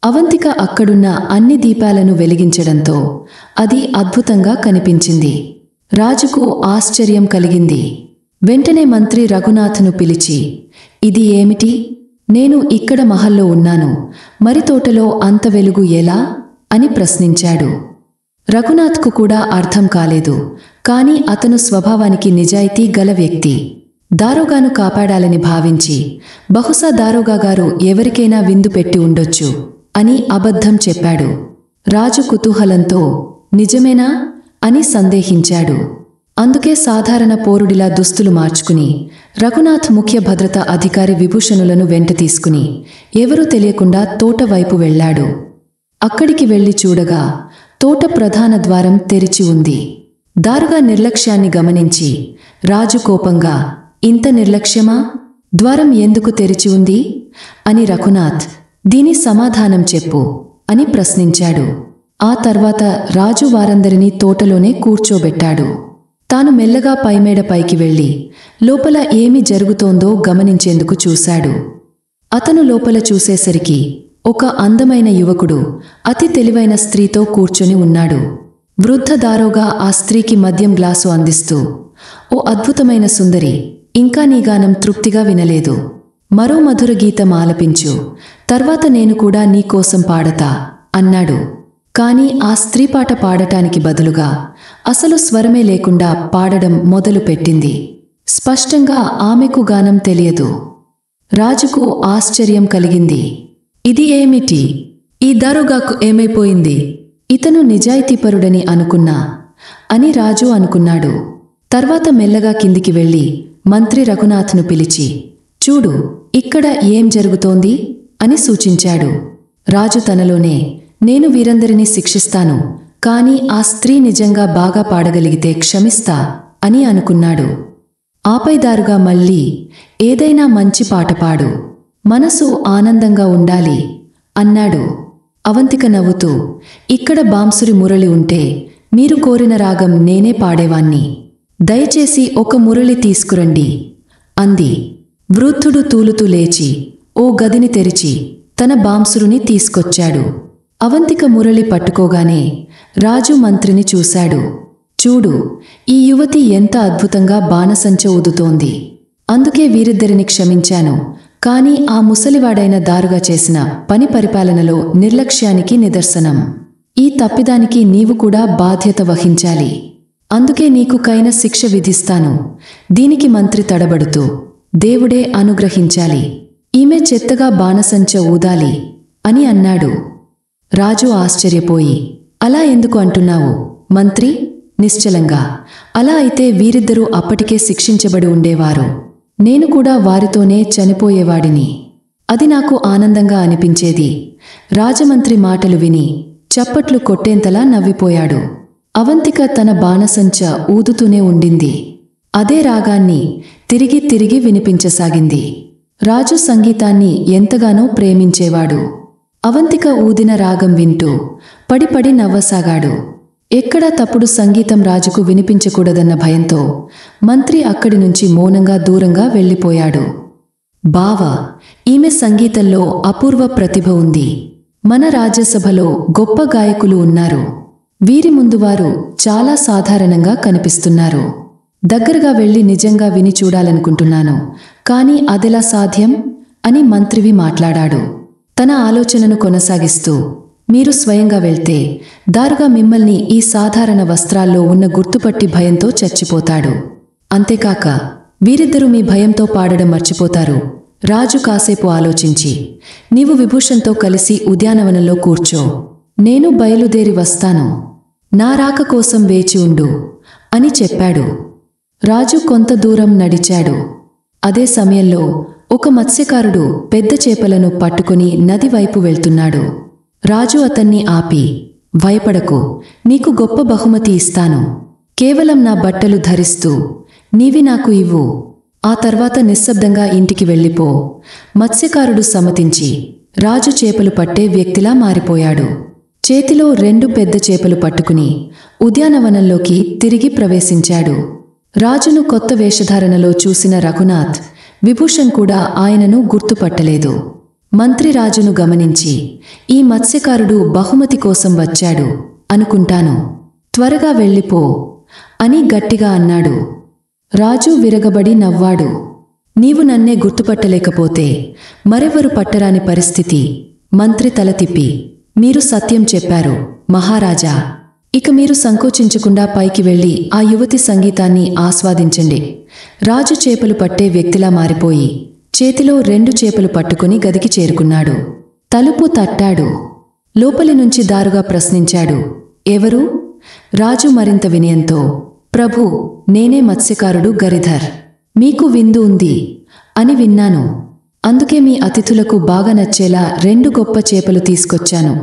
అవంతిక అక్కడున్న అన్ని దీపాలను వెలిగించడంతో అది అద్భుతంగా కనిపించింది. రాజుకు ఆశ్చర్యం కలిగింది. వెంటనే మంత్రి రఘునాథ్ను పిలిచి, ఇది ఏమిటి? నేను ఇక్కడ మహల్లో ఉన్నాను, మరి తోటలో అంత వెలుగు ఎలా అని ప్రశ్నించాడు. రఘునాథ్కు కూడా అర్థం కాలేదు. కాని అతను స్వభావానికి నిజాయితీ గల వ్యక్తి. దారోగాను కాపాడాలని భావించి, బహుశా దారోగాగారు ఎవరికైనా విందు పెట్టి ఉండొచ్చు అని అబద్ధం చెప్పాడు. రాజు కుతూహలంతో, నిజమేనా అని సందేహించాడు. అందుకే సాధారణ పౌరుడిలా దుస్తులు మార్చుకుని రఘునాథ్ ముఖ్య భద్రతా అధికారి విభూషణులను వెంట తీసుకుని ఎవరూ తెలియకుండా తోట వైపు వెళ్లాడు. అక్కడికి వెళ్లి చూడగా తోట ప్రధాన ద్వారం తెరిచి ఉంది. దారుగా నిర్లక్ష్యాన్ని గమనించి రాజు కోపంగా, ఇంత నిర్లక్ష్యమా? ద్వారం ఎందుకు తెరిచి ఉంది అని రఘునాథ్, దీని సమాధానం చెప్పు అని ప్రశ్నించాడు. ఆ తర్వాత రాజు వారందరినీ తోటలోనే కూర్చోబెట్టాడు. తాను మెల్లగా పైమేడ పైకి వెళ్లి లోపల ఏమి జరుగుతోందో గమనించేందుకు చూశాడు. అతను లోపల చూసేసరికి ఒక అందమైన యువకుడు అతి తెలివైన స్త్రీతో కూర్చొని ఉన్నాడు. వృద్ధ దారోగా ఆ స్త్రీకి మద్యం గ్లాసు అందిస్తూ, ఓ అద్భుతమైన సుందరి, ఇంకా నీ గానం తృప్తిగా వినలేదు, మరో మధుర గీతం ఆలపించు, తర్వాత నేను కూడా నీ కోసం పాడతా అన్నాడు. కాని ఆ స్త్రీ పాట పాడటానికి బదులుగా అసలు స్వరమే లేకుండా పాడడం మొదలుపెట్టింది. స్పష్టంగా ఆమెకు గానం తెలియదు. రాజుకు ఆశ్చర్యం కలిగింది. ఇది ఏమిటి? ఈ దారోగాకు ఏమైపోయింది? ఇతను నిజాయితీపరుడని అనుకున్నా అని రాజు అనుకున్నాడు. తర్వాత మెల్లగా కిందికి వెళ్లి మంత్రి రఘునాథ్ను పిలిచి, చూడు ఇక్కడ ఏం జరుగుతోంది అని సూచించాడు. రాజు తనలోనే, నేను వీరందరినీ శిక్షిస్తాను, కాని ఆ స్త్రీ నిజంగా బాగా పాడగలిగితే క్షమిస్తా అని అనుకున్నాడు. ఆపై దారుగా మళ్ళీ, ఏదైనా మంచి పాట పాడు, మనసు ఆనందంగా ఉండాలి అన్నాడు. అవంతిక నవ్వుతూ, ఇక్కడ బాంసురి మురళి ఉంటే మీరు కోరిన రాగం నేనే పాడేవాణ్ణి, దయచేసి ఒక మురళి తీసుకురండి అంది. వృద్ధుడు తూలుతూ లేచి ఓ గదిని తెరిచి తన బాంసురుని తీసుకొచ్చాడు. అవంతిక మురళి పట్టుకోగానే రాజు మంత్రిని చూశాడు. చూడు, ఈ యువతి ఎంత అద్భుతంగా బాణసంచ ఊదుతోంది. అందుకే వీరిద్దరిని క్షమించాను. కాని ఆ ముసలివాడైన దారుగా చేసిన పని పరిపాలనలో నిర్లక్ష్యానికి నిదర్శనం. ఈ తప్పిదానికి నీవు కూడా బాధ్యత వహించాలి. అందుకే నీకు కైన శిక్ష విధిస్తాను. దీనికి మంత్రి తడబడుతూ, దేవుడే అనుగ్రహించాలి. ఈమె చెత్తగా బాణసంచ ఊదాలి అని అన్నాడు. రాజు ఆశ్చర్యపోయి, అలా ఎందుకు అంటున్నావు మంత్రి? నిశ్చలంగా, అలా అయితే వీరిద్దరూ అప్పటికే శిక్షించబడి ఉండేవారు. నేను కూడా వారితోనే చనిపోయేవాడిని. అది నాకు ఆనందంగా అనిపించేది. రాజమంత్రి మాటలు విని చప్పట్లు కొట్టేంతలా నవ్విపోయాడు. అవంతిక తన బాణసంచ ఊదుతూనే ఉండింది. అదే రాగాన్ని తిరిగి తిరిగి వినిపించసాగింది. రాజు సంగీతాన్ని ఎంతగానో ప్రేమించేవాడు. అవంతిక ఊదిన రాగం వింటూ పడిపడి నవ్వసాగాడు. ఎక్కడా తప్పుడు సంగీతం రాజుకు వినిపించకూడదన్న భయంతో మంత్రి అక్కడి నుంచి మౌనంగా దూరంగా వెళ్ళిపోయాడు. బావా, ఈమె సంగీతంలో అపూర్వ ప్రతిభ ఉంది. మన రాజ్యసభలో గొప్ప గాయకులు ఉన్నారు. వీరి ముందు వారు చాలా సాధారణంగా కనిపిస్తున్నారు. దగ్గరగా వెళ్లి నిజంగా విని చూడాలనుకుంటున్నాను. కాని అదెలా సాధ్యం అని మంత్రివి మాట్లాడాడు. తన ఆలోచనను కొనసాగిస్తూ, మీరు స్వయంగా వెళ్తే దారుగా మిమ్మల్ని ఈ సాధారణ వస్త్రాల్లో ఉన్న గుర్తుపట్టి భయంతో చచ్చిపోతాడు. అంతేకాక వీరిద్దరూ మీ భయంతో పాడడం మర్చిపోతారు. రాజు కాసేపు ఆలోచించి, నీవు విభూషణ్తో కలిసి ఉద్యానవనంలో కూర్చో. నేను బయలుదేరి వస్తాను. నా రాక కోసం వేచి ఉండు అని చెప్పాడు. రాజు కొంత దూరం నడిచాడు. అదే సమయంలో ఒక మత్స్యకారుడు పెద్ద చేపలను పట్టుకుని నది వైపు వెళ్తున్నాడు. రాజు అతన్ని ఆపి, భయపడకు, నీకు గొప్ప బహుమతి ఇస్తాను. కేవలం నా బట్టలు ధరిస్తూ నీవి నాకు ఇవ్వు. ఆ తర్వాత నిశ్శబ్దంగా ఇంటికి వెళ్ళిపో. మత్స్యకారుడు సమ్మతించి రాజు చేపలు పట్టే వ్యక్తిలా మారిపోయాడు. చేతిలో 2 పెద్ద చేపలు పట్టుకుని ఉద్యానవనంలోకి తిరిగి ప్రవేశించాడు. రాజును కొత్త వేషధారణలో చూసిన రఘునాథ్, విభూషణ్ కూడా ఆయనను గుర్తుపట్టలేదు. మంత్రి రాజును గమనించి, ఈ మత్స్యకారుడు బహుమతి కోసం వచ్చాడు అనుకుంటాను. త్వరగా వెళ్ళిపో అని గట్టిగా అన్నాడు. రాజు విరగబడి నవ్వాడు. నీవు నన్నే గుర్తుపట్టలేకపోతే మరెవరు పట్టరాని పరిస్థితి. మంత్రి తల తిప్పి, మీరు సత్యం చెప్పారు మహారాజా. ఇక మీరు సంకోచించకుండా పైకి వెళ్ళి ఆ యువతి సంగీతాన్ని ఆస్వాదించండి. రాజు చేపలు పట్టే వ్యక్తిలా మారిపోయి చేతిలో 2 చేపలు పట్టుకుని గదికి చేరుకున్నాడు. తలుపు తట్టాడు. లోపలి నుంచి దారుగా ప్రశ్నించాడు, ఎవరు? రాజు మరింత వినయంతో, ప్రభూ, నేనే మత్స్యకారుడు గరిధర్. మీకు విందు ఉంది అని విన్నాను. అందుకే మీ అతిథులకు బాగా నచ్చేలా 2 గొప్ప చేపలు తీసుకొచ్చాను.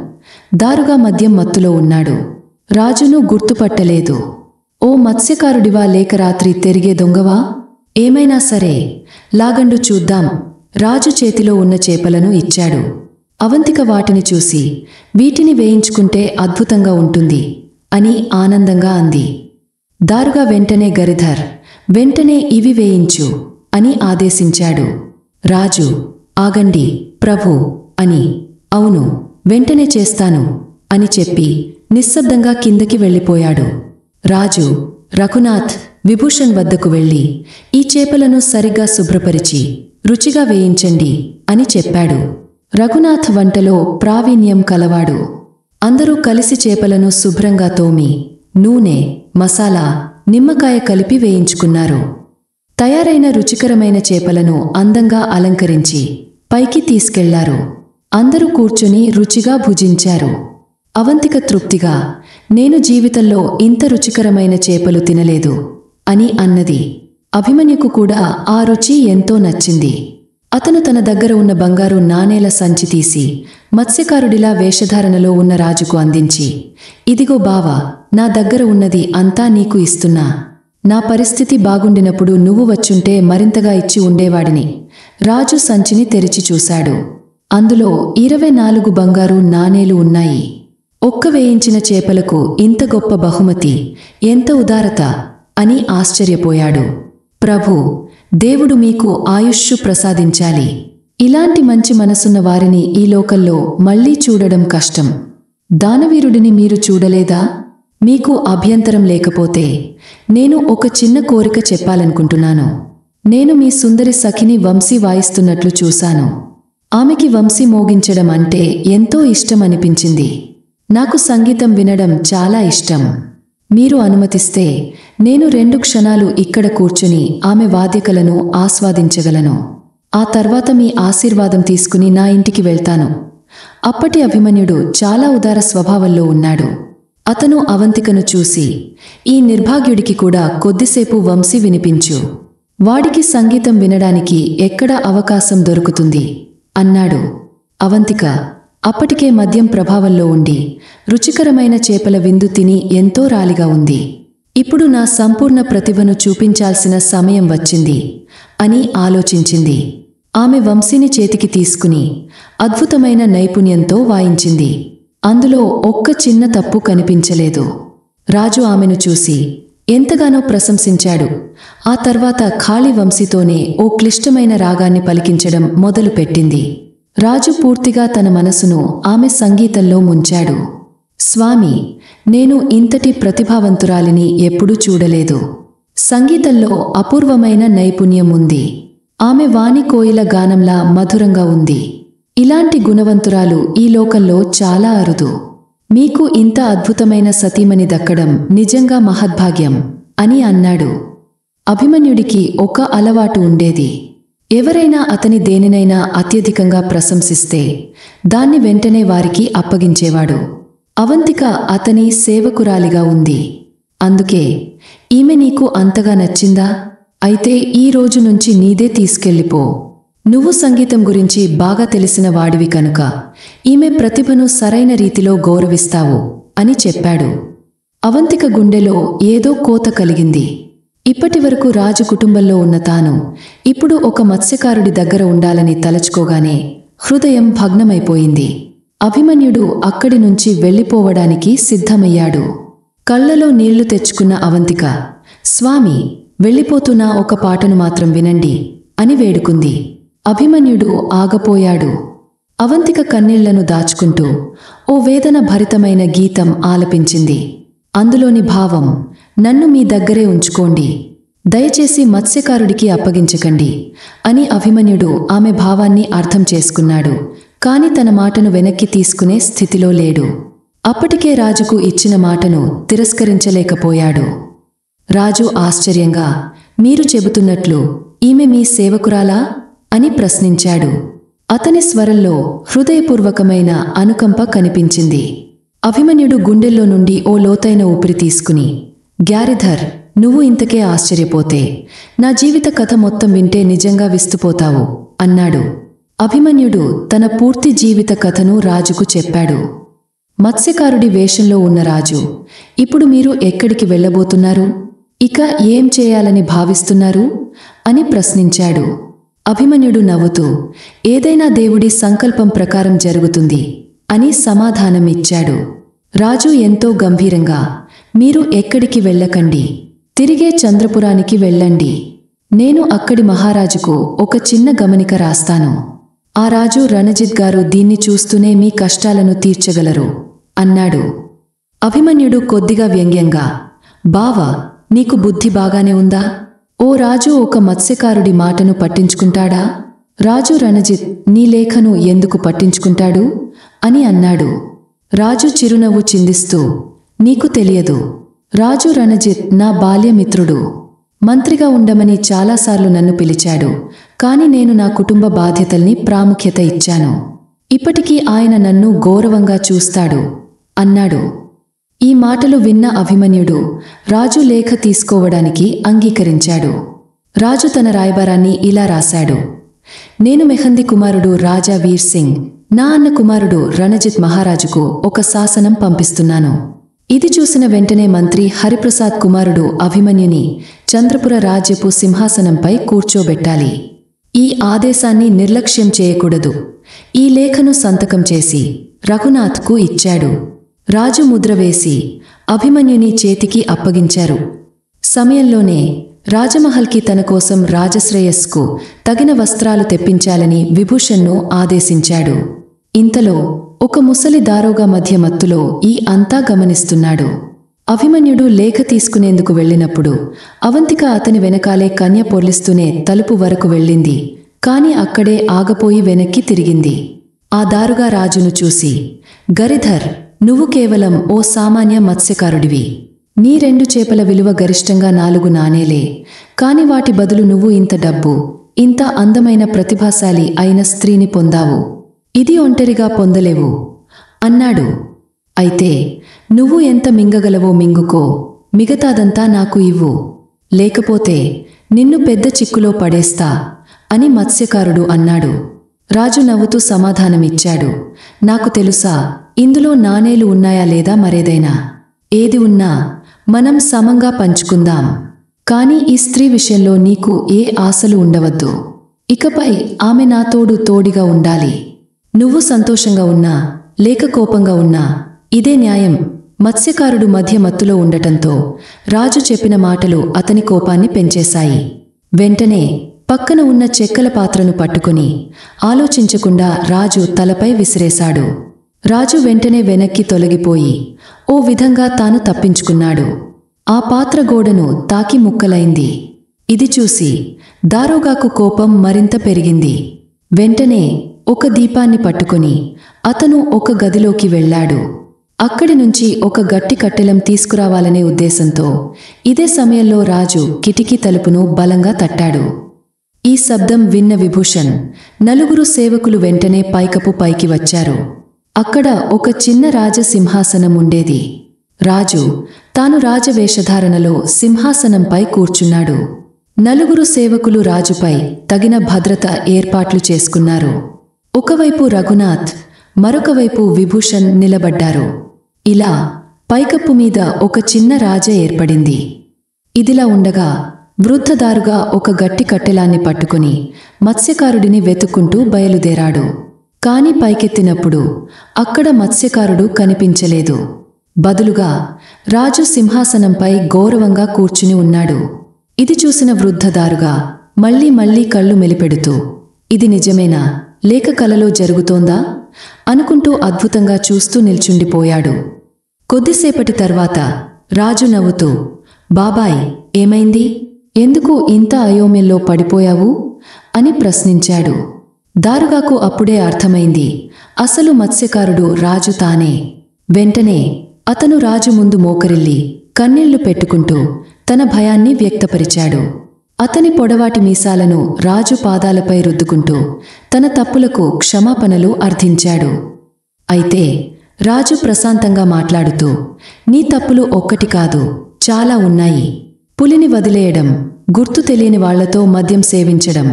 దారుగా మద్యం మత్తులో ఉన్నాడు. రాజును గుర్తుపట్టలేదు. ఓ మత్స్యకారుడివా లేక రాత్రి తిరిగే దొంగవా? ఏమైనా సరే లాగండు చూద్దాం. రాజు చేతిలో ఉన్న చేపలను ఇచ్చాడు. అవంతిక వాటిని చూసి, వీటిని వేయించుకుంటే అద్భుతంగా ఉంటుంది అని ఆనందంగా అంది. దారుగా వెంటనే గరిధర్, వెంటనే ఇవి వేయించు అని ఆదేశించాడు. రాజు, ఆగండి ప్రభూ అని, అవును వెంటనే చేస్తాను అని చెప్పి నిశ్శబ్దంగా కిందకి వెళ్ళిపోయాడు. రాజు, రఘునాథ్, విభూషణ్ వద్దకు వెళ్ళి ఈ చేపలను సరిగ్గా శుభ్రపరిచి రుచిగా వేయించండి అని చెప్పాడు. రఘునాథ్ వంటలో ప్రావీణ్యం కలవాడు. అందరూ కలిసి చేపలను శుభ్రంగా తోమి నూనె, మసాలా, నిమ్మకాయ కలిపి వేయించుకున్నారు. తయారైన రుచికరమైన చేపలను అందంగా అలంకరించి పైకి తీసుకెళ్లారు. అందరూ కూర్చుని రుచిగా భుజించారు. అవంతిక తృప్తిగా, నేను జీవితంలో ఇంత రుచికరమైన చేపలు తినలేదు అని అన్నది. అభిమన్యుకు కూడా ఆ రుచి ఎంతో నచ్చింది. అతను తన దగ్గర ఉన్న బంగారు నాణేల సంచి తీసి మత్స్యకారుడిలా వేషధారణలో ఉన్న రాజుకు అందించి, ఇదిగో బావా, నా దగ్గర ఉన్నది అంతా నీకు ఇస్తున్నా. నా పరిస్థితి బాగుండినప్పుడు నువ్వు వచ్చుంటే మరింతగా ఇచ్చి ఉండేవాడిని. రాజు సంచిని తెరిచి చూశాడు. అందులో 24 బంగారు నాణేలు ఉన్నాయి. ఒక్క వేయించిన చేపలకు ఇంత గొప్ప బహుమతి, ఎంత ఉదారత అని ఆశ్చర్యపోయాడు. ప్రభూ, దేవుడు మీకు ఆయుష్షు ప్రసాదించాలి ఇలాంటి మంచి మనసున్న వారిని ఈ లోకల్లో మళ్లీ చూడడం కష్టం. దానవీరుడిని మీరు చూడలేదా? మీకు అభ్యంతరం లేకపోతే నేను ఒక చిన్న కోరిక చెప్పాలనుకుంటున్నాను. నేను మీ సుందరి సఖిని వంశీ వాయిస్తున్నట్లు చూశాను. ఆమెకి వంశీ మోగించడం అంటే ఎంతో ఇష్టం అనిపించింది. నాకు సంగీతం వినడం చాలా ఇష్టం. మీరు అనుమతిస్తే నేను 2 క్షణాలు ఇక్కడ కూర్చుని ఆమె వాద్యకలను ఆస్వాదించగలను. ఆ తర్వాత మీ ఆశీర్వాదం తీసుకుని నా ఇంటికి వెళ్తాను. అప్పటి అభిమన్యుడు చాలా ఉదార స్వభావంలో ఉన్నాడు. అతను అవంతికను చూసి, ఈ నిర్భాగ్యుడికి కూడా కొద్దిసేపు వంశీ వినిపించు. వాడికి సంగీతం వినడానికి ఎక్కడ అవకాశం దొరుకుతుంది అన్నాడు. అవంతిక అప్పటికే మద్యం ప్రభావంలో ఉండి రుచికరమైన చేపల విందు తిని ఎంతో రాలిగా ఉంది. ఇప్పుడు నా సంపూర్ణ ప్రతిభను చూపించాల్సిన సమయం వచ్చింది అని ఆలోచించింది. ఆమె వంశీని చేతికి తీసుకుని అద్భుతమైన నైపుణ్యంతో వాయించింది. అందులో ఒక్క చిన్న తప్పు కనిపించలేదు. రాజు ఆమెను చూసి ఎంతగానో ప్రశంసించాడు. ఆ తర్వాత ఖాళీ వంశీతోనే ఓ క్లిష్టమైన రాగాన్ని పలికించడం మొదలుపెట్టింది. రాజు పూర్తిగా తన మనసును ఆమె సంగీతంలో ముంచాడు. స్వామి, నేను ఇంతటి ప్రతిభావంతురాలిని ఎప్పుడూ చూడలేదు. సంగీతంలో అపూర్వమైన నైపుణ్యం ఉంది. ఆమె వాణి కోయిల గానంలా మధురంగా ఉంది. ఇలాంటి గుణవంతురాలు ఈ లోకంలో చాలా అరుదు. మీకు ఇంత అద్భుతమైన సతీమణి దక్కడం నిజంగా మహద్భాగ్యం అని అన్నాడు. అభిమన్యుడికి ఒక అలవాటు ఉండేది. ఎవరైనా అతని దేనినైనా అత్యధికంగా ప్రశంసిస్తే దాన్ని వెంటనే వారికి అప్పగించేవాడు. అవంతిక అతని సేవకురాలిగా ఉంది. అందుకే, ఈమె నీకు అంతగా నచ్చిందా? అయితే ఈ రోజు నుంచి నీదే తీసుకెళ్ళిపో. నువ్వు సంగీతం గురించి బాగా తెలిసిన వాడివి కనుక ఈమె ప్రతిభను సరైన రీతిలో గౌరవిస్తావు అని చెప్పాడు. అవంతిక గుండెలో ఏదో కోత కలిగింది. ఇప్పటివరకు రాజు కుటుంబంలో ఉన్న తాను ఇప్పుడు ఒక మత్స్యకారుడి దగ్గర ఉండాలని తలచుకోగానే హృదయం భగ్నమైపోయింది. అభిమన్యుడు అక్కడి నుంచి వెళ్ళిపోవడానికి సిద్ధమయ్యాడు. కళ్లలో నీళ్లు తెచ్చుకున్న అవంతిక, స్వామి, వెళ్ళిపోతున్నా ఒక పాటను మాత్రం వినండి అని వేడుకుంది. అభిమన్యుడు ఆగపోయాడు. అవంతిక కన్నీళ్లను దాచుకుంటూ ఓ వేదన భరితమైన గీతం ఆలపించింది. అందులోని భావం, నన్ను మీ దగ్గరే ఉంచుకోండి, దయచేసి మత్స్యకారుడికి అప్పగించకండి అని. అభిమన్యుడు ఆమె భావాన్ని అర్థం చేసుకున్నాడు. కాని తన మాటను వెనక్కి తీసుకునే స్థితిలో లేడు. అప్పటికే రాజుకు ఇచ్చిన మాటను తిరస్కరించలేకపోయాడు. రాజు ఆశ్చర్యంగా, మీరు చెబుతున్నట్లు ఈమె మీ సేవకురాలా అని ప్రశ్నించాడు. అతని స్వరంలో హృదయపూర్వకమైన అనుకంప కనిపించింది. అభిమన్యుడు గుండెల్లో నుండి ఓ లోతైన ఊపిరి తీసుకుని, గ్యారిధర్, నువ్వు ఇంతకే ఆశ్చర్యపోతే నా జీవిత కథ మొత్తం వింటే నిజంగా విస్తుపోతావు అన్నాడు. అభిమన్యుడు తన పూర్తి జీవిత కథను రాజుకు చెప్పాడు. మత్స్యకారుడి వేషంలో ఉన్న రాజు, ఇప్పుడు మీరు ఎక్కడికి వెళ్ళబోతున్నారు? ఇక ఏం చేయాలని భావిస్తున్నారు అని ప్రశ్నించాడు. అభిమన్యుడు నవ్వుతూ, ఏదైనా దేవుడి సంకల్పం ప్రకారం జరుగుతుంది అని సమాధానం ఇచ్చాడు. రాజు ఎంతో గంభీరంగా, మీరు ఎక్కడికి వెళ్ళకండి, తిరిగే చంద్రపురానికి వెళ్ళండి. నేను అక్కడి మహారాజుకు ఒక చిన్న గమనిక రాస్తాను. ఆ రాజు రణజిత్ గారు దీన్ని చూస్తూనే మీ కష్టాలను తీర్చగలరు అన్నాడు. అభిమన్యుడు కొద్దిగా వ్యంగ్యంగా, బావా, నీకు బుద్ధి బాగానే ఉందా? ఓ రాజు ఒక మత్స్యకారుడి మాటను పట్టించుకుంటాడా? రాజు రణజిత్ నీ లేఖను ఎందుకు పట్టించుకుంటాడు అని అన్నాడు. రాజు చిరునవ్వు చిందిస్తూ, నీకు తెలియదు. రాజు రణజిత్ నా బాల్యమిత్రుడు. మంత్రిగా ఉండమని చాలాసార్లు నన్ను పిలిచాడు. కాని నేను నా కుటుంబ బాధ్యతల్ని ప్రాముఖ్యత ఇచ్చాను. ఇప్పటికీ ఆయన నన్ను గౌరవంగా చూస్తాడు అన్నాడు. ఈ మాటలు విన్న అభిమన్యుడు రాజు లేఖ తీసుకోవడానికి అంగీకరించాడు. రాజు తన రాయబారాన్ని ఇలా రాశాడు. నేను మెహందీ కుమారుడు రాజా వీర్ సింగ్, నా అన్న కుమారుడు రణజిత్ మహారాజుకు ఒక శాసనం పంపిస్తున్నాను. ఇది చూసిన వెంటనే మంత్రి హరిప్రసాద్ కుమారుడు అభిమన్యుని చంద్రపుర రాజ్యపు సింహాసనంపై కూర్చోబెట్టాలి. ఈ ఆదేశాన్ని నిర్లక్ష్యం చేయకూడదు. ఈ లేఖను సంతకం చేసి రఘునాథ్కు ఇచ్చాడు. రాజు ముద్ర వేసి అభిమన్యుని చేతికి అప్పగించారు. సమయంలోనే రాజమహల్కి తన కోసం రాజశ్రేయస్కు తగిన వస్త్రాలు తెప్పించాలని విభూషణ్ను ఆదేశించాడు. ఇంతలో ఒక ముసలి దారోగా మధ్య మత్తులో ఈ అంతా గమనిస్తున్నాడు. అభిమన్యుడు లేఖ తీసుకునేందుకు వెళ్ళినప్పుడు అవంతిక అతని వెనకాలే కన్య పొర్లిస్తూనే తలుపు వరకు వెళ్ళింది. కాని అక్కడే ఆగపోయి వెనక్కి తిరిగింది. ఆ దారుగా రాజును చూసి, గరిధర్, నువ్వు కేవలం ఓ సామాన్య మత్స్యకారుడివి. నీ 2 చేపల విలువ గరిష్టంగా 4 నాణేలే. కాని వాటి బదులు నువ్వు ఇంత డబ్బు, ఇంత అందమైన ప్రతిభాశాలి అయిన స్త్రీని పొందావు. ఇది ఒంటరిగా పొందలేవు అన్నాడు. అయితే నువ్వు ఎంత మింగగలవో మింగుకో, మిగతాదంతా నాకు ఇవ్వు, లేకపోతే నిన్ను పెద్ద చిక్కులో పడేస్తా అని మత్స్యకారుడు అన్నాడు. రాజు నవ్వుతూ సమాధానమిచ్చాడు, నాకు తెలుసా, ఇందులో నాణేలు ఉన్నాయా లేదా మరేదైనా. ఏది ఉన్నా మనం సమంగా పంచుకుందాం. కాని ఈ స్త్రీ విషయంలో నీకు ఏ ఆశలు ఉండవద్దు. ఇకపై ఆమె నా తోడిగా ఉండాలి. నువ్వు సంతోషంగా ఉన్నా లేక కోపంగా ఉన్నా ఇదే న్యాయం. మత్స్యకారుడు మధ్య మత్తులో ఉండటంతో రాజు చెప్పిన మాటలు అతని కోపాన్ని పెంచేశాయి. వెంటనే పక్కన ఉన్న చెక్కల పాత్రను పట్టుకుని ఆలోచించకుండా రాజు తలపై విసిరేశాడు. రాజు వెంటనే వెనక్కి తొలగిపోయి ఓ విధంగా తాను తప్పించుకున్నాడు. ఆ పాత్ర గోడను తాకి ముక్కలైంది. ఇది చూసి దారోగాకు కోపం మరింత పెరిగింది. వెంటనే ఒక దీపాన్ని పట్టుకుని అతను ఒక గదిలోకి వెళ్ళాడు. అక్కడి నుంచి ఒక గట్టి కట్టెలం తీసుకురావాలనే ఉద్దేశంతో ఇదే సమయంలో రాజు కిటికీ తలుపును బలంగా తట్టాడు. ఈ శబ్దం విన్న విభూషణ్, 4 సేవకులు వెంటనే పైకి వచ్చారు. అక్కడ ఒక చిన్న రాజసింహాసనం ఉండేది. రాజు తాను రాజవేషధారణలో సింహాసనంపై కూర్చున్నాడు. 4 సేవకులు రాజుపై తగిన భద్రత ఏర్పాట్లు చేసుకున్నారు. ఒకవైపు రఘునాథ్, మరొకవైపు విభూషణ్ నిలబడ్డారు. ఇలా పైకప్పు మీద ఒక చిన్న రాజ ఏర్పడింది. ఇదిలా ఉండగా వృద్ధదారుగా ఒక గట్టి కట్టెలాన్ని పట్టుకుని మత్స్యకారుడిని వెతుక్కుంటూ బయలుదేరాడు. కాని పైకెత్తినప్పుడు అక్కడ మత్స్యకారుడు కనిపించలేదు. బదులుగా రాజు సింహాసనంపై గౌరవంగా కూర్చుని ఉన్నాడు. ఇది చూసిన వృద్ధదారుగా మళ్ళీ కళ్ళు మెలిపెడుతూ, ఇది నిజమేనా లేక కలలో జరుగుతోందా అనుకుంటూ అద్భుతంగా చూస్తూ నిల్చుండిపోయాడు. కొద్దిసేపటి తర్వాత రాజు నవ్వుతూ, బాబాయ్, ఏమైంది? ఎందుకు ఇంత అయోమయంలో పడిపోయావు అని ప్రశ్నించాడు. దారుగాకు అప్పుడే అర్థమైంది, అసలు మత్స్యకారుడు రాజు తానే. వెంటనే అతను రాజు ముందు మోకరిల్లి కన్నీళ్లు పెట్టుకుంటూ తన భయాన్ని వ్యక్తపరిచాడు. అతని పొడవాటి మీసాలను రాజు పాదాలపై రుద్దుకుంటూ తన తప్పులకు క్షమాపణలు అర్థించాడు. అయితే రాజు ప్రశాంతంగా మాట్లాడుతూ, నీ తప్పులు ఒక్కటి కాదు, చాలా ఉన్నాయి. పులిని వదిలేయడం, గుర్తు తెలియని వాళ్లతో మద్యం సేవించడం,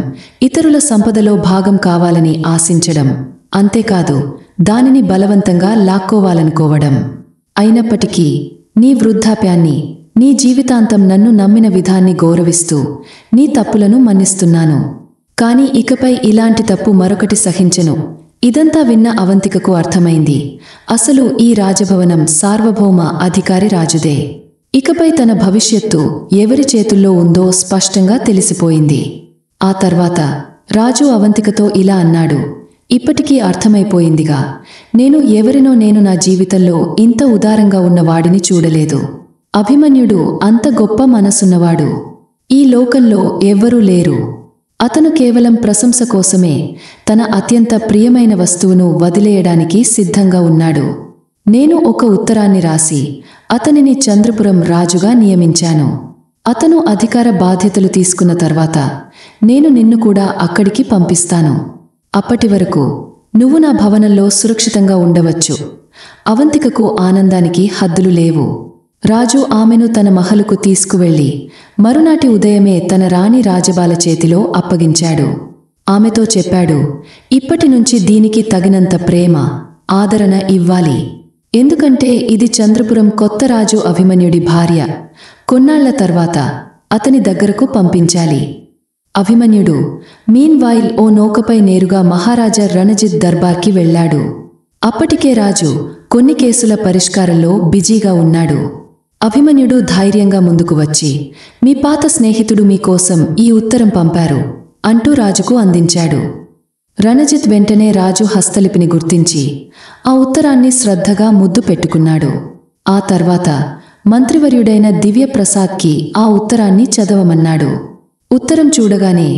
ఇతరుల సంపదలో భాగం కావాలని ఆశించడం, అంతేకాదు దానిని బలవంతంగా లాక్కోవాలనుకోవడం. అయినప్పటికీ నీ వృద్ధాప్యాన్ని, నీ జీవితాంతం నన్ను నమ్మిన విధాన్ని గౌరవిస్తూ నీ తప్పులను మన్నిస్తున్నాను. కాని ఇకపై ఇలాంటి తప్పు మరొకటి సహించను. ఇదంతా విన్న అవంతికకు అర్థమైంది, అసలు ఈ రాజభవనం సార్వభౌమ అధికారి రాజుదే. ఇకపై తన భవిష్యత్తు ఎవరి చేతుల్లో ఉందో స్పష్టంగా తెలిసిపోయింది. ఆ తర్వాత రాజు అవంతికతో ఇలా అన్నాడు, ఇప్పటికీ అర్థమైపోయిందిగా, నేను నా జీవితంలో ఇంత ఉదారంగా ఉన్న వాడిని చూడలేదు. అభిమన్యుడు అంత గొప్ప మనసున్నవాడు ఈ లోకంలో ఎవ్వరూ లేరు. అతను కేవలం ప్రశంస కోసమే తన అత్యంత ప్రియమైన వస్తువును వదిలేయడానికి సిద్ధంగా ఉన్నాడు. నేను ఒక ఉత్తరాన్ని రాసి అతనిని చంద్రపురం రాజుగా నియమించాను. అతను అధికార బాధ్యతలు తీసుకున్న తర్వాత నేను నిన్ను కూడా అక్కడికి పంపిస్తాను. అప్పటి వరకు నువ్వు నా భవనంలో సురక్షితంగా ఉండవచ్చు. అవంతికకు ఆనందానికి హద్దులు లేవు. రాజు ఆమెను తన మహలుకు తీసుకువెళ్లి మరునాటి ఉదయమే తన రాణి రాజబాల చేతిలో అప్పగించాడు. ఆమెతో చెప్పాడు, ఇప్పటి నుంచి దీనికి తగినంత ప్రేమ, ఆదరణ ఇవ్వాలి. ఎందుకంటే ఇది చంద్రపురం కొత్త రాజు అభిమన్యుడి భార్య. కొన్నాళ్ల తర్వాత అతని దగ్గరకు పంపించాలి. అభిమన్యుడు మీన్వైల్ ఓ నౌకపై నేరుగా మహారాజా రణజిత్ దర్బార్కి వెళ్లాడు. అప్పటికే రాజు కొన్ని కేసుల పరిష్కారంలో బిజీగా ఉన్నాడు. అభిమన్యుడు ధైర్యంగా ముందుకు వచ్చి, మీ పాత స్నేహితుడు మీకోసం ఈ ఉత్తరం పంపారు అంటూ రాజుకు అందించాడు. రణజిత్ వెంటనే రాజు హస్తలిపిని గుర్తించి ఆ ఉత్తరాన్ని శ్రద్ధగా ముద్దు పెట్టుకున్నాడు. ఆ తర్వాత మంత్రివర్యుడైన దివ్యప్రసాద్కి ఆ ఉత్తరాన్ని చదవమన్నాడు. ఉత్తరం చూడగానే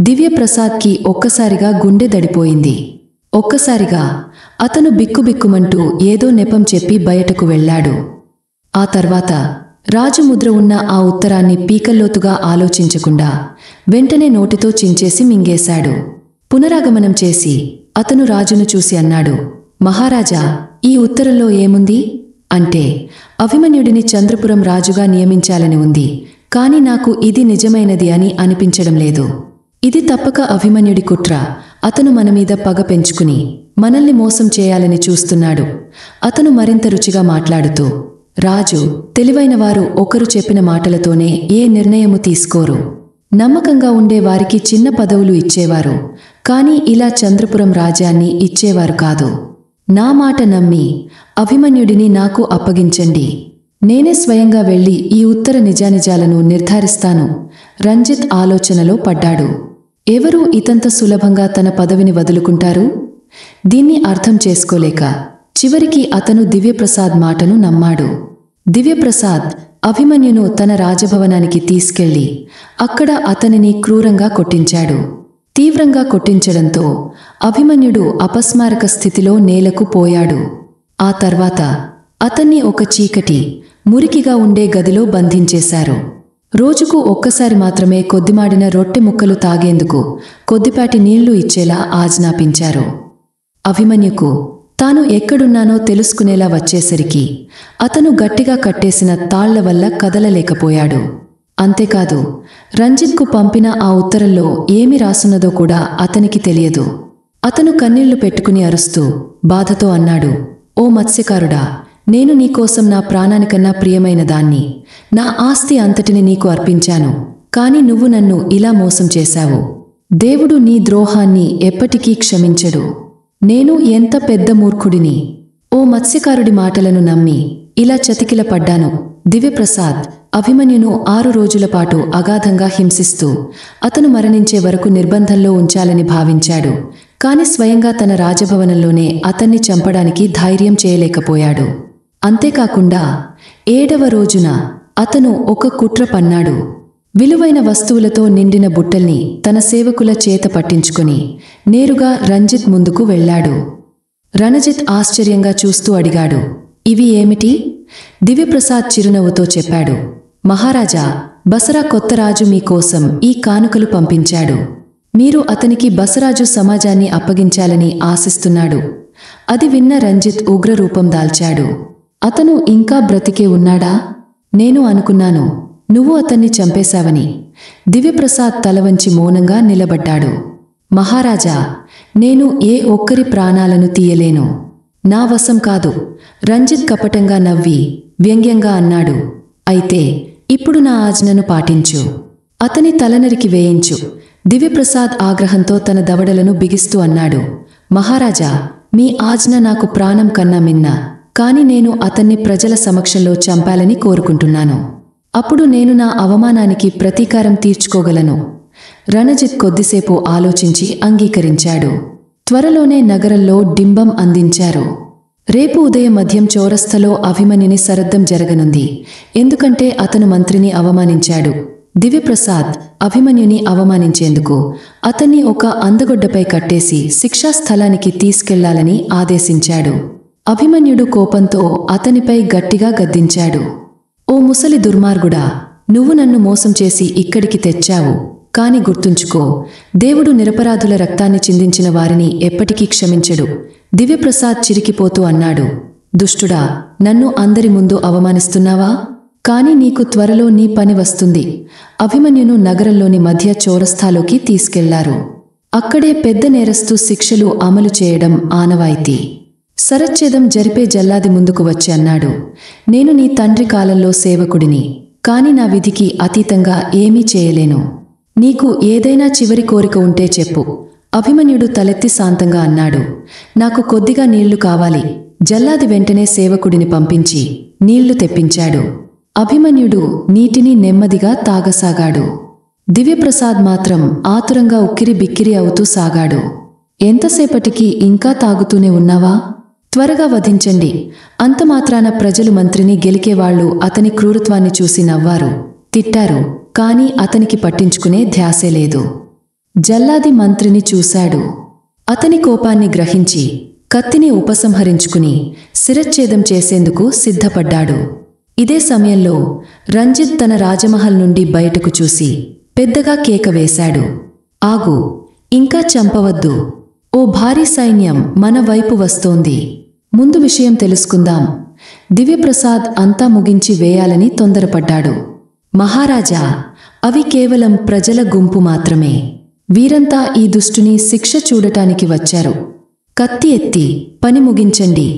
దివ్యప్రసాద్కి ఒక్కసారిగా గుండె దడిపోయింది. ఒక్కసారిగా అతను బిక్కుబిక్కుమంటూ ఏదో నెపం చెప్పి బయటకు వెళ్ళాడు. ఆ తర్వాత రాజు ముద్ర ఉన్న ఆ ఉత్తరాన్ని పీకల్లోతుగా ఆలోచించకుండా వెంటనే నోటితో చించేసి మింగేశాడు. పునరాగమనం చేసి అతను రాజును చూసి అన్నాడు, మహారాజా, ఈ ఉత్తరంలో ఏముంది అంటే, అభిమన్యుడిని చంద్రపురం రాజుగా నియమించాలని ఉంది. కాని నాకు ఇది నిజమైనది అని అనిపించడం లేదు. ఇది తప్పక అభిమన్యుడి కుట్ర. అతను మనమీద పగ పెంచుకుని మనల్ని మోసం చేయాలని చూస్తున్నాడు. అతను మరింత రుచిగా మాట్లాడుతూ, రాజు, తెలివైనవారు ఒకరు చెప్పిన మాటలతోనే ఏ నిర్ణయము తీసుకోరు. నమ్మకంగా ఉండే వారికి చిన్న పదవులు ఇచ్చేవారు, కాని ఇలా చంద్రపురం రాజ్యాన్ని ఇచ్చేవారు కాదు. నా మాట నమ్మి అభిమన్యుడిని నాకు అప్పగించండి. నేనే స్వయంగా వెళ్లి ఈ ఉత్తర నిజానిజాలను నిర్ధారిస్తాను. రంజిత్ ఆలోచనలో పడ్డాడు. ఎవరూ ఇతంత సులభంగా తన పదవిని వదులుకుంటారు? దీన్ని అర్థం చేసుకోలేక చివరికి అతను దివ్యప్రసాద్ మాటను నమ్మాడు. దివ్యప్రసాద్ అభిమన్యును తన రాజభవనానికి తీసుకెళ్లి అక్కడ అతనిని క్రూరంగా కొట్టించాడు. తీవ్రంగా కొట్టించడంతో అభిమన్యుడు అపస్మారక స్థితిలో నేలకు పోయాడు. ఆ తర్వాత అతన్ని ఒక చీకటి, మురికిగా ఉండే గదిలో బంధించేశారు. రోజుకు ఒక్కసారి మాత్రమే కొద్దిమాడిన రొట్టె ముక్కలు తాగేందుకు కొద్దిపాటి నీళ్లు ఇచ్చేలా ఆజ్ఞాపించారు. అభిమన్యుకు తాను ఎక్కడున్నానో తెలుసుకునేలా వచ్చేసరికి అతను గట్టిగా కట్టేసిన తాళ్ల వల్ల కదలలేకపోయాడు. అంతేకాదు, రంజిత్కు పంపిన ఆ ఉత్తరంలో ఏమి రాసున్నదో కూడా అతనికి తెలియదు. అతను కన్నీళ్లు పెట్టుకుని అరుస్తూ బాధతో అన్నాడు, ఓ మత్స్యకారుడా, నేను నీకోసం నా ప్రాణానికన్నా ప్రియమైన దాన్ని, నా ఆస్తి అంతటిని నీకు అర్పించాను. కాని నువ్వు నన్ను ఇలా మోసం చేశావు. దేవుడు నీ ద్రోహాన్ని ఎప్పటికీ క్షమించడు. నేను ఎంత పెద్ద మూర్ఖుడిని. ఓ మత్స్యకారుడి మాటలను నమ్మి ఇలా చతికిలపడ్డాను. దివ్యప్రసాద్ అభిమన్యును 6 రోజుల పాటు అగాధంగా హింసిస్తూ అతను మరణించే వరకు నిర్బంధంలో ఉంచాలని భావించాడు. కాని స్వయంగా తన రాజభవనంలోనే అతన్ని చంపడానికి ధైర్యం చేయలేకపోయాడు. అంతేకాకుండా 7వ రోజున అతను ఒక కుట్ర పన్నాడు. విలువైన వస్తువులతో నిండిన బుట్టల్ని తన సేవకుల చేత పట్టించుకుని నేరుగా రంజిత్ ముందుకు వెళ్ళాడు. రణజిత్ ఆశ్చర్యంగా చూస్తూ అడిగాడు, ఇవి ఏమిటి? దివ్యప్రసాద్ చిరునవ్వుతో చెప్పాడు, మహారాజా, బసరా కొత్తరాజు మీకోసం ఈ కానుకలు పంపించాడు. మీరు అతనికి బసరాజు సమాజాన్ని అప్పగించాలని ఆశిస్తున్నాడు. అది విన్న రంజిత్ ఉగ్రరూపం దాల్చాడు. అతను ఇంకా బ్రతికే ఉన్నాడా? నేను అనుకున్నాను నువ్వు అతన్ని చంపేశావని. దివ్యప్రసాద్ తలవంచి మౌనంగా నిలబడ్డాడు. మహారాజా, నేను ఏ ఒక్కరి ప్రాణాలను తీయలేను. నా వశం కాదు. రంజిత్ కపటంగా నవ్వి వ్యంగ్యంగా అన్నాడు, అయితే ఇప్పుడు నా ఆజ్ఞను పాటించు. అతని తలనరికి వేయించు. దివ్యప్రసాద్ ఆగ్రహంతో తన దవడలను బిగిస్తూ అన్నాడు, మహారాజా, మీ ఆజ్ఞ నాకు ప్రాణం కన్నా మిన్న. కాని నేను అతన్ని ప్రజల సమక్షంలో చంపాలని కోరుకుంటున్నాను. అప్పుడు నేను నా అవమానానికి ప్రతీకారం తీర్చుకోగలను. రణజిత్ కొద్దిసేపు ఆలోచించి అంగీకరించాడు. త్వరలోనే నగరంలో డింబం అందించారు. రేపు ఉదయం మధ్యం చౌరస్తలో అభిమన్యుని సరద్దం జరగనుంది. ఎందుకంటే అతను మంత్రిని అవమానించాడు. దివ్యప్రసాద్ అభిమన్యుని అవమానించేందుకు అతన్ని ఒక అందగొడ్డపై కట్టేసి శిక్షాస్థలానికి తీసుకెళ్లాలని ఆదేశించాడు. అభిమన్యుడు కోపంతో అతనిపై గట్టిగా గద్దించాడు, ఓ ముసలి దుర్మార్గుడా, నువ్వు నన్ను మోసం చేసి ఇక్కడికి తెచ్చావు. కాని గుర్తుంచుకో, దేవుడు నిరపరాధుల రక్తాన్ని చిందించిన వారిని ఎప్పటికీ క్షమించడు. దివ్యప్రసాద్ చిరికిపోతూ అన్నాడు, దుష్టుడా, నన్ను అందరి ముందు అవమానిస్తున్నావా? కాని నీకు త్వరలో నీ పని వస్తుంది. అభిమన్యును నగరంలోని మధ్య చౌరస్తాలోకి తీసుకెళ్లారు. అక్కడే పెద్ద నేరస్తు శిక్షలు అమలు చేయడం ఆనవాయితీ. శరచ్ఛేదం జరిపే జల్లాది ముందుకు వచ్చి అన్నాడు, నేను నీ తండ్రి కాలంలో సేవకుడిని. కాని నా విధికి అతీతంగా ఏమీ చేయలేను. నీకు ఏదైనా చివరి కోరిక ఉంటే చెప్పు. అభిమన్యుడు తలెత్తి శాంతంగా అన్నాడు, నాకు కొద్దిగా నీళ్లు కావాలి. జల్లాది వెంటనే సేవకుడిని పంపించి నీళ్లు తెప్పించాడు. అభిమన్యుడు నీటిని నెమ్మదిగా తాగసాగాడు. దివ్యప్రసాద్ మాత్రం ఆతురంగా ఉక్కిరి బిక్కిరి అవుతూ సాగాడు. ఎంతసేపటికి ఇంకా తాగుతూనే ఉన్నావా? త్వరగా వధించండి. అంతమాత్రాన ప్రజలు మంత్రిని గెలికేవాళ్లు అతని క్రూరత్వాన్ని చూసి నవ్వారు, తిట్టారు. కాని అతనికి పట్టించుకునే ధ్యాసే లేదు. జల్లాది మంత్రిని చూశాడు. అతని కోపాన్ని గ్రహించి కత్తిని ఉపసంహరించుకుని శిరచ్ఛేదం చేసేందుకు సిద్ధపడ్డాడు. ఇదే సమయంలో రంజిత్ తన రాజమహల్ నుండి బయటకు చూసి పెద్దగా కేక వేశాడు. ఆగు, ఇంకా చంపవద్దు. ఓ భారీ సైన్యం మన వైపు వస్తోంది. ముందు విషయం తెలుసుకుందాం. దివ్యప్రసాద్ అంతా ముగించి వేయాలని తొందరపడ్డాడు. మహారాజా, అవి కేవలం ప్రజల గుంపు మాత్రమే. వీరంతా ఈ దుష్టుని శిక్ష చూడటానికి వచ్చారు. కత్తి ఎత్తి పని ముగించండి.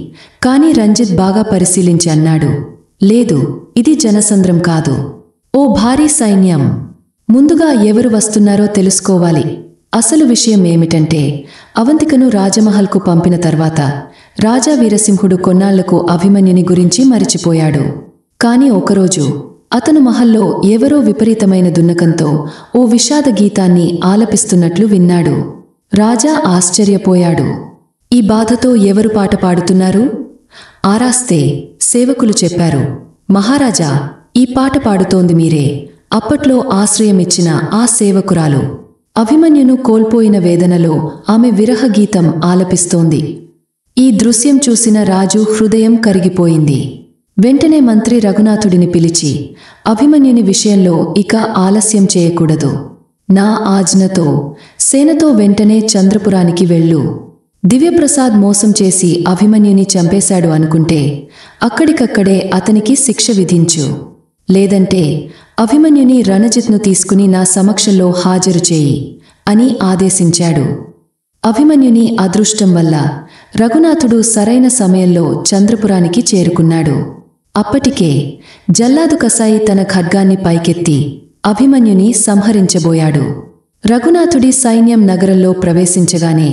కాని రంజిత్ బాగా పరిశీలించి అన్నాడు, లేదు, ఇది జనసంద్రం కాదు, ఓ భారీ సైన్యం. ముందుగా ఎవరు వస్తున్నారో తెలుసుకోవాలి. అసలు విషయం ఏమిటంటే, అవంతికను రాజమహల్కు పంపిన తర్వాత రాజా వీరసింహుడు కొన్నాళ్లకు అభిమన్యుని గురించి మరిచిపోయాడు. కాని ఒకరోజు అతను మహల్లో ఎవరో విపరీతమైన దున్నకంతో ఓ విషాద గీతాన్ని ఆలపిస్తున్నట్లు విన్నాడు. రాజా ఆశ్చర్యపోయాడు. ఈ బాధతో ఎవరు పాట పాడుతున్నారు? ఆరాస్తే సేవకులు చెప్పారు. మహారాజా, ఈ పాట పాడుతోంది మీరే. అప్పట్లో ఆశ్రయమిచ్చిన ఆ సేవకురాలు. అభిమన్యును కోల్పోయిన వేదనలో ఆమె విరహగీతం ఆలపిస్తోంది. ఈ దృశ్యం చూసిన రాజు హృదయం కరిగిపోయింది. వెంటనే మంత్రి రఘునాథుడిని పిలిచి, అభిమన్యుని విషయంలో ఇక ఆలస్యం చేయకూడదు. నా ఆజ్ఞతో సేనతో వెంటనే చంద్రపురానికి వెళ్ళు. దివ్యప్రసాద్ మోసం చేసి అభిమన్యుని చంపేశాడు అనుకుంటే అక్కడికక్కడే అతనికి శిక్ష విధించు. లేదంటే అభిమన్యుని రణజిత్ను తీసుకుని నా సమక్షంలో హాజరు చేయి అని ఆదేశించాడు. అభిమన్యుని అదృష్టం వల్ల రఘునాథుడు సరైన సమయంలో చంద్రపురానికి చేరుకున్నాడు. అప్పటికే జల్లాదు కసాయి తన ఖడ్గాన్ని పైకెత్తి అభిమన్యుని సంహరించబోయాడు. రఘునాథుడి సైన్యం నగరంలో ప్రవేశించగానే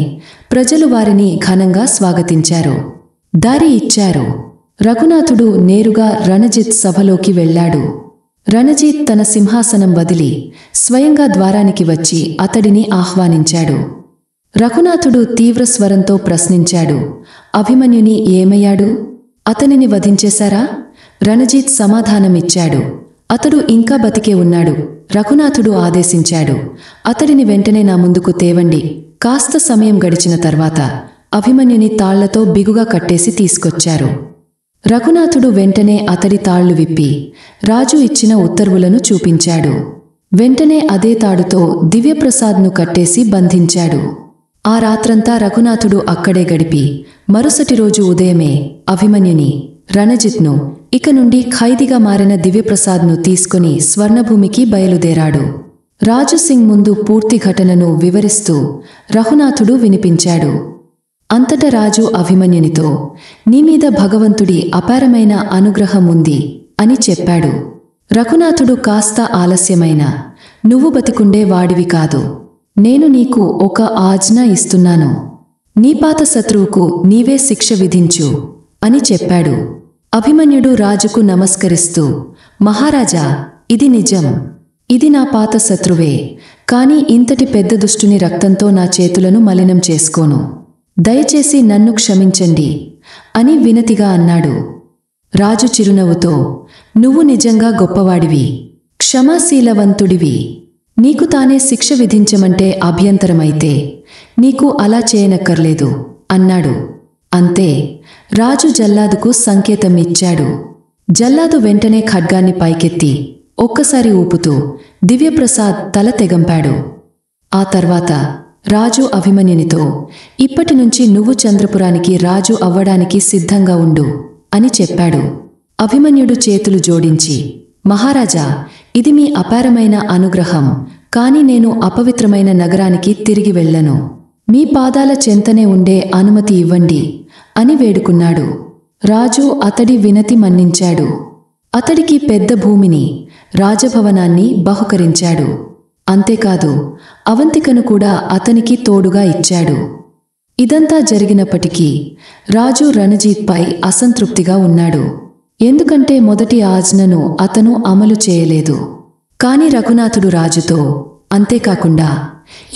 ప్రజలు వారిని ఘనంగా స్వాగతించారు, దారి ఇచ్చారు. రఘునాథుడు నేరుగా రణజిత్ సభలోకి వెళ్లాడు. రణజిత్ తన సింహాసనం వదిలి స్వయంగా ద్వారానికి వచ్చి అతడిని ఆహ్వానించాడు. రఘునాథుడు తీవ్ర స్వరంతో ప్రశ్నించాడు, అభిమన్యుని ఏమయ్యాడు? అతనిని వధించేశారా? రణజిత్ సమాధానమిచ్చాడు, అతడు ఇంకా బతికే ఉన్నాడు. రఘునాథుడు ఆదేశించాడు, అతడిని వెంటనే నా ముందుకు తేవండి. కాస్త సమయం గడిచిన తర్వాత అభిమన్యుని తాళ్లతో బిగుగా కట్టేసి తీసుకొచ్చారు. రఘునాథుడు వెంటనే అతడి తాళ్లు విప్పి రాజు ఇచ్చిన ఉత్తర్వులను చూపించాడు. వెంటనే అదే తాడుతో దివ్యప్రసాద్ను కట్టేసి బంధించాడు. ఆ రాత్రంతా రఘునాథుడు అక్కడే గడిపి మరుసటి రోజు ఉదయమే అభిమన్యుని, రణజిత్ను, ఇక నుండి ఖైదీగా మారిన దివ్యప్రసాద్ను తీసుకుని స్వర్ణభూమికి బయలుదేరాడు. రాజు సింగ్ ముందు పూర్తి ఘటనను వివరిస్తూ రఘునాథుడు వినిపించాడు. అంతటా రాజు అభిమన్యునితో, నీమీద భగవంతుడి అపారమైన అనుగ్రహం ఉంది అని చెప్పాడు. రఘునాథుడు కాస్త ఆలస్యమైన, నువ్వు బతికుండే వాడివి కాదు. నేను నీకు ఒక ఆజ్ఞ ఇస్తున్నాను. నీ పాత శత్రువుకు నీవే శిక్ష విధించు అని చెప్పాడు. అభిమన్యుడు రాజుకు నమస్కరిస్తూ, మహారాజా, ఇది నిజం. ఇది నా పాత శత్రువే. కాని ఇంతటి పెద్ద దుష్టుని రక్తంతో నా చేతులను మలినం చేసుకోను. దయచేసి నన్ను క్షమించండి అని వినతిగా అన్నాడు. రాజు చిరునవ్వుతో, నువ్వు నిజంగా గొప్పవాడివి, క్షమాశీలవంతుడివి. నీకు తానే శిక్ష విధించమంటే అభ్యంతరమైతే నీకు అలా చేయనక్కర్లేదు అన్నాడు. అంతే, రాజు జల్లాదుకు సంకేతం ఇచ్చాడు. జల్లాదు వెంటనే ఖడ్గాన్ని పైకెత్తి ఒక్కసారి ఊపుతూ దివ్యప్రసాద్ తల తెగంపాడు. ఆ తర్వాత రాజు అభిమన్యునితో, ఇప్పటినుంచి నువ్వు చంద్రపురానికి రాజు అవ్వడానికి సిద్ధంగా ఉండు అని చెప్పాడు. అభిమన్యుడు చేతులు జోడించి, మహారాజా, ఇది మీ అపారమైన అనుగ్రహం. కాని నేను అపవిత్రమైన నగరానికి తిరిగి వెళ్ళను. మీ పాదాల చెంతనే ఉండే అనుమతి ఇవ్వండి అని వేడుకున్నాడు. రాజు అతడి వినతి మన్నించాడు. అతడికి పెద్ద భూమిని, రాజభవనాన్ని బహుకరించాడు. అంతేకాదు, అవంతికను కూడా అతనికి తోడుగా ఇచ్చాడు. ఇదంతా జరిగినప్పటికీ రాజు రణజిత్పై అసంతృప్తిగా ఉన్నాడు. ఎందుకంటే మొదటి ఆజ్ఞను అతను అమలు చేయలేదు. కాని రఘునాథుడు రాజుతో, అంతేకాకుండా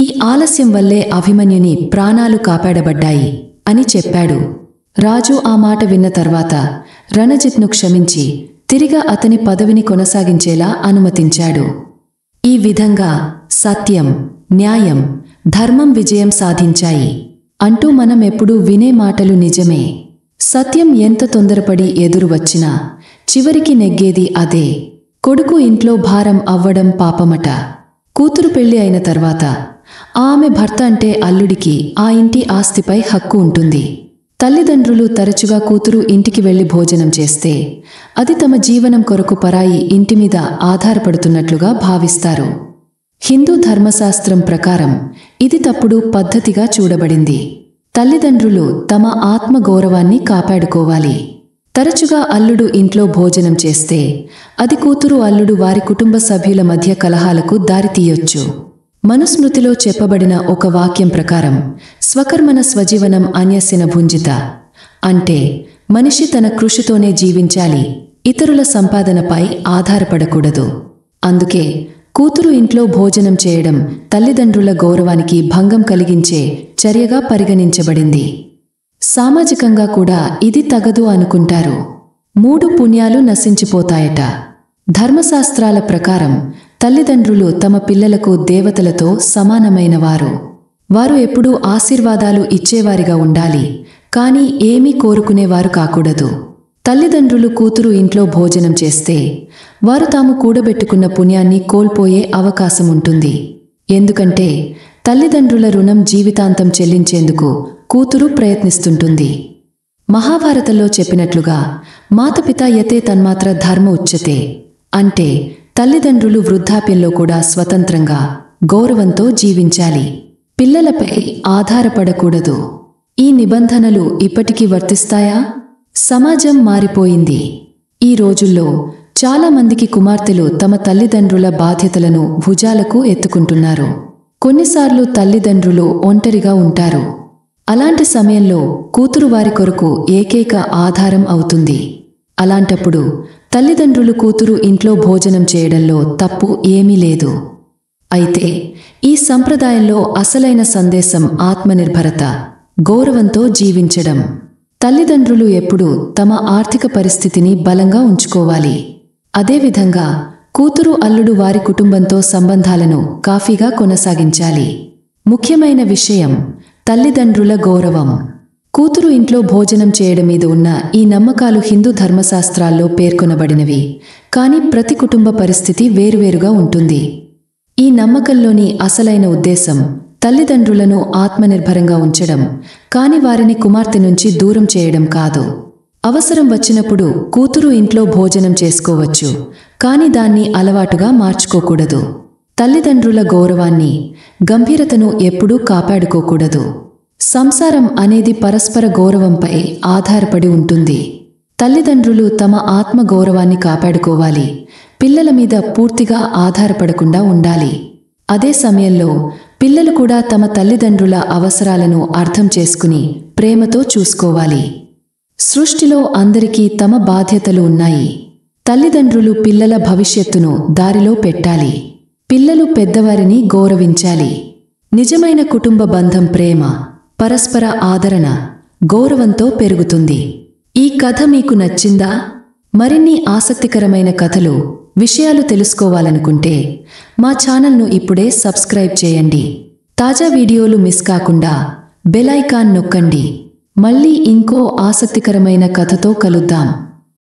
ఈ ఆలస్యం వల్లే అభిమన్యుని ప్రాణాలు కాపాడబడ్డాయి అని చెప్పాడు. రాజు ఆ మాట విన్న తర్వాత రణజిత్ను క్షమించి తిరిగా అతని పదవిని కొనసాగించేలా అనుమతించాడు. ఈ విధంగా సత్యం, న్యాయం, ధర్మం విజయం సాధించాయి అంటూ మనం ఎప్పుడూ వినే మాటలు నిజమే. సత్యం ఎంత తొందరపడి ఎదురు వచ్చినా చివరికి నెగ్గేది అదే. కొడుకు ఇంట్లో భారం అవ్వడం పాపమట. కూతురు పెళ్లి అయిన తర్వాత ఆమె భర్త అంటే అల్లుడికి ఆ ఇంటి ఆస్తిపై హక్కు ఉంటుంది. తల్లిదండ్రులు తరచుగా కూతురు ఇంటికి వెళ్లి భోజనం చేస్తే అది తమ జీవనం కొరకు పరాయి ఇంటి మీద ఆధారపడుతున్నట్లుగా భావిస్తారు. హిందూ ధర్మశాస్త్రం ప్రకారం ఇది తప్పుడు పద్ధతిగా చూడబడింది. తల్లిదండ్రులు తమ ఆత్మగౌరవాన్ని కాపాడుకోవాలి. తరచుగా అల్లుడు ఇంట్లో భోజనం చేస్తే అది కూతురు అల్లుడు వారి కుటుంబ సభ్యుల మధ్య కలహాలకు దారితీయొచ్చు. మనుస్మృతిలో చెప్పబడిన ఒక వాక్యం ప్రకారం స్వకర్మణ స్వజీవనం అన్యస్యన భుంజిత అంటే మనిషి తన కృషితోనే జీవించాలి, ఇతరుల సంపాదనపై ఆధారపడకూడదు. అందుకే కూతురు ఇంట్లో భోజనం చేయడం తల్లిదండ్రుల గౌరవానికి భంగం కలిగించే చర్యగా పరిగణించబడింది. సామాజికంగా కూడా ఇది తగదు అనుకుంటారు. 3 పుణ్యాలు నశించిపోతాయట. ధర్మశాస్త్రాల ప్రకారం తల్లిదండ్రులు తమ పిల్లలకు దేవతలతో సమానమైనవారు. వారు ఎప్పుడూ ఆశీర్వాదాలు ఇచ్చేవారిగా ఉండాలి, కానీ ఏమీ కోరుకునేవారు కాకూడదు. తల్లిదండ్రులు కూతురు ఇంట్లో భోజనం చేస్తే వారు తాము కూడబెట్టుకున్న పుణ్యాన్ని కోల్పోయే అవకాశం ఉంటుంది. ఎందుకంటే తల్లిదండ్రుల రుణం జీవితాంతం చెల్లించేందుకు కూతురు ప్రయత్నిస్తుంటుంది. మహాభారతంలో చెప్పినట్లుగా మాతపిత యతే తన్మాత్ర ధర్మ ఉచ్యతే అంటే తల్లిదండ్రులు వృద్ధాప్యంలో కూడా స్వతంత్రంగా, గౌరవంతో జీవించాలి, పిల్లలపై ఆధారపడకూడదు. ఈ నిబంధనలు ఇప్పటికీ వర్తిస్తాయా? సమాజం మారిపోయింది. ఈ రోజుల్లో చాలామందికి కుమార్తెలు తమ తల్లిదండ్రుల బాధ్యతలను భుజాలకు ఎత్తుకుంటున్నారు. కొన్నిసార్లు తల్లిదండ్రులు ఒంటరిగా ఉంటారు. అలాంటి సమయంలో కూతురు వారి కొరకు ఏకైక ఆధారం అవుతుంది. అలాంటప్పుడు తల్లిదండ్రులు కూతురు ఇంట్లో భోజనం చేయడంలో తప్పు ఏమీ లేదు. అయితే ఈ సంప్రదాయంలో అసలైన సందేశం ఆత్మనిర్భరత, గౌరవంతో జీవించడం. తల్లిదండ్రులు ఎప్పుడూ తమ ఆర్థిక పరిస్థితిని బలంగా ఉంచుకోవాలి. అదేవిధంగా కూతురు అల్లుడు వారి కుటుంబంతో సంబంధాలను కాఫీగా కొనసాగించాలి. ముఖ్యమైన విషయం తల్లిదండ్రుల గౌరవం. కూతురు ఇంట్లో భోజనం చేయడం మీద ఉన్న ఈ నమ్మకాలు హిందూ ధర్మశాస్త్రాల్లో పేర్కొనబడినవి, కానీ ప్రతి కుటుంబ పరిస్థితి వేరువేరుగా ఉంటుంది. ఈ నమ్మకంలోని అసలైన ఉద్దేశం తల్లిదండ్రులను ఆత్మనిర్భరంగా ఉంచడం, కాని వారిని కుమార్తె నుంచి దూరం చేయడం కాదు. అవసరం వచ్చినప్పుడు కూతురు ఇంట్లో భోజనం చేసుకోవచ్చు, కాని దాన్ని అలవాటుగా మార్చుకోకూడదు. తల్లిదండ్రుల గౌరవాన్ని, గంభీరతను ఎప్పుడూ కాపాడుకోకూడదు. సంసారం అనేది పరస్పర గౌరవంపై ఆధారపడి ఉంటుంది. తల్లిదండ్రులు తమ ఆత్మ గౌరవాన్ని కాపాడుకోవాలి, పిల్లల మీద పూర్తిగా ఆధారపడకుండా ఉండాలి. అదే సమయంలో పిల్లలు కూడా తమ తల్లిదండ్రుల అవసరాలను అర్థం చేసుకుని ప్రేమతో చూసుకోవాలి. సృష్టిలో అందరికీ తమ బాధ్యతలు ఉన్నాయి. తల్లిదండ్రులు పిల్లల భవిష్యత్తును దారిలో పెట్టాలి. పిల్లలు పెద్దవారిని గౌరవించాలి. నిజమైన కుటుంబ బంధం ప్రేమ, పరస్పర ఆదరణ, గౌరవంతో పెరుగుతుంది. ఈ కథ మీకు నచ్చిందా? మరిన్ని ఆసక్తికరమైన కథలు, విషయాలు తెలుసుకోవాలనుకుంటే మా ఛానల్ను ఇప్పుడే సబ్స్క్రైబ్ చేయండి. తాజా వీడియోలు మిస్ కాకుండా బెల్ ఐకాన్ నొక్కండి. మళ్ళీ ఇంకో ఆసక్తికరమైన కథతో కలుద్దాం.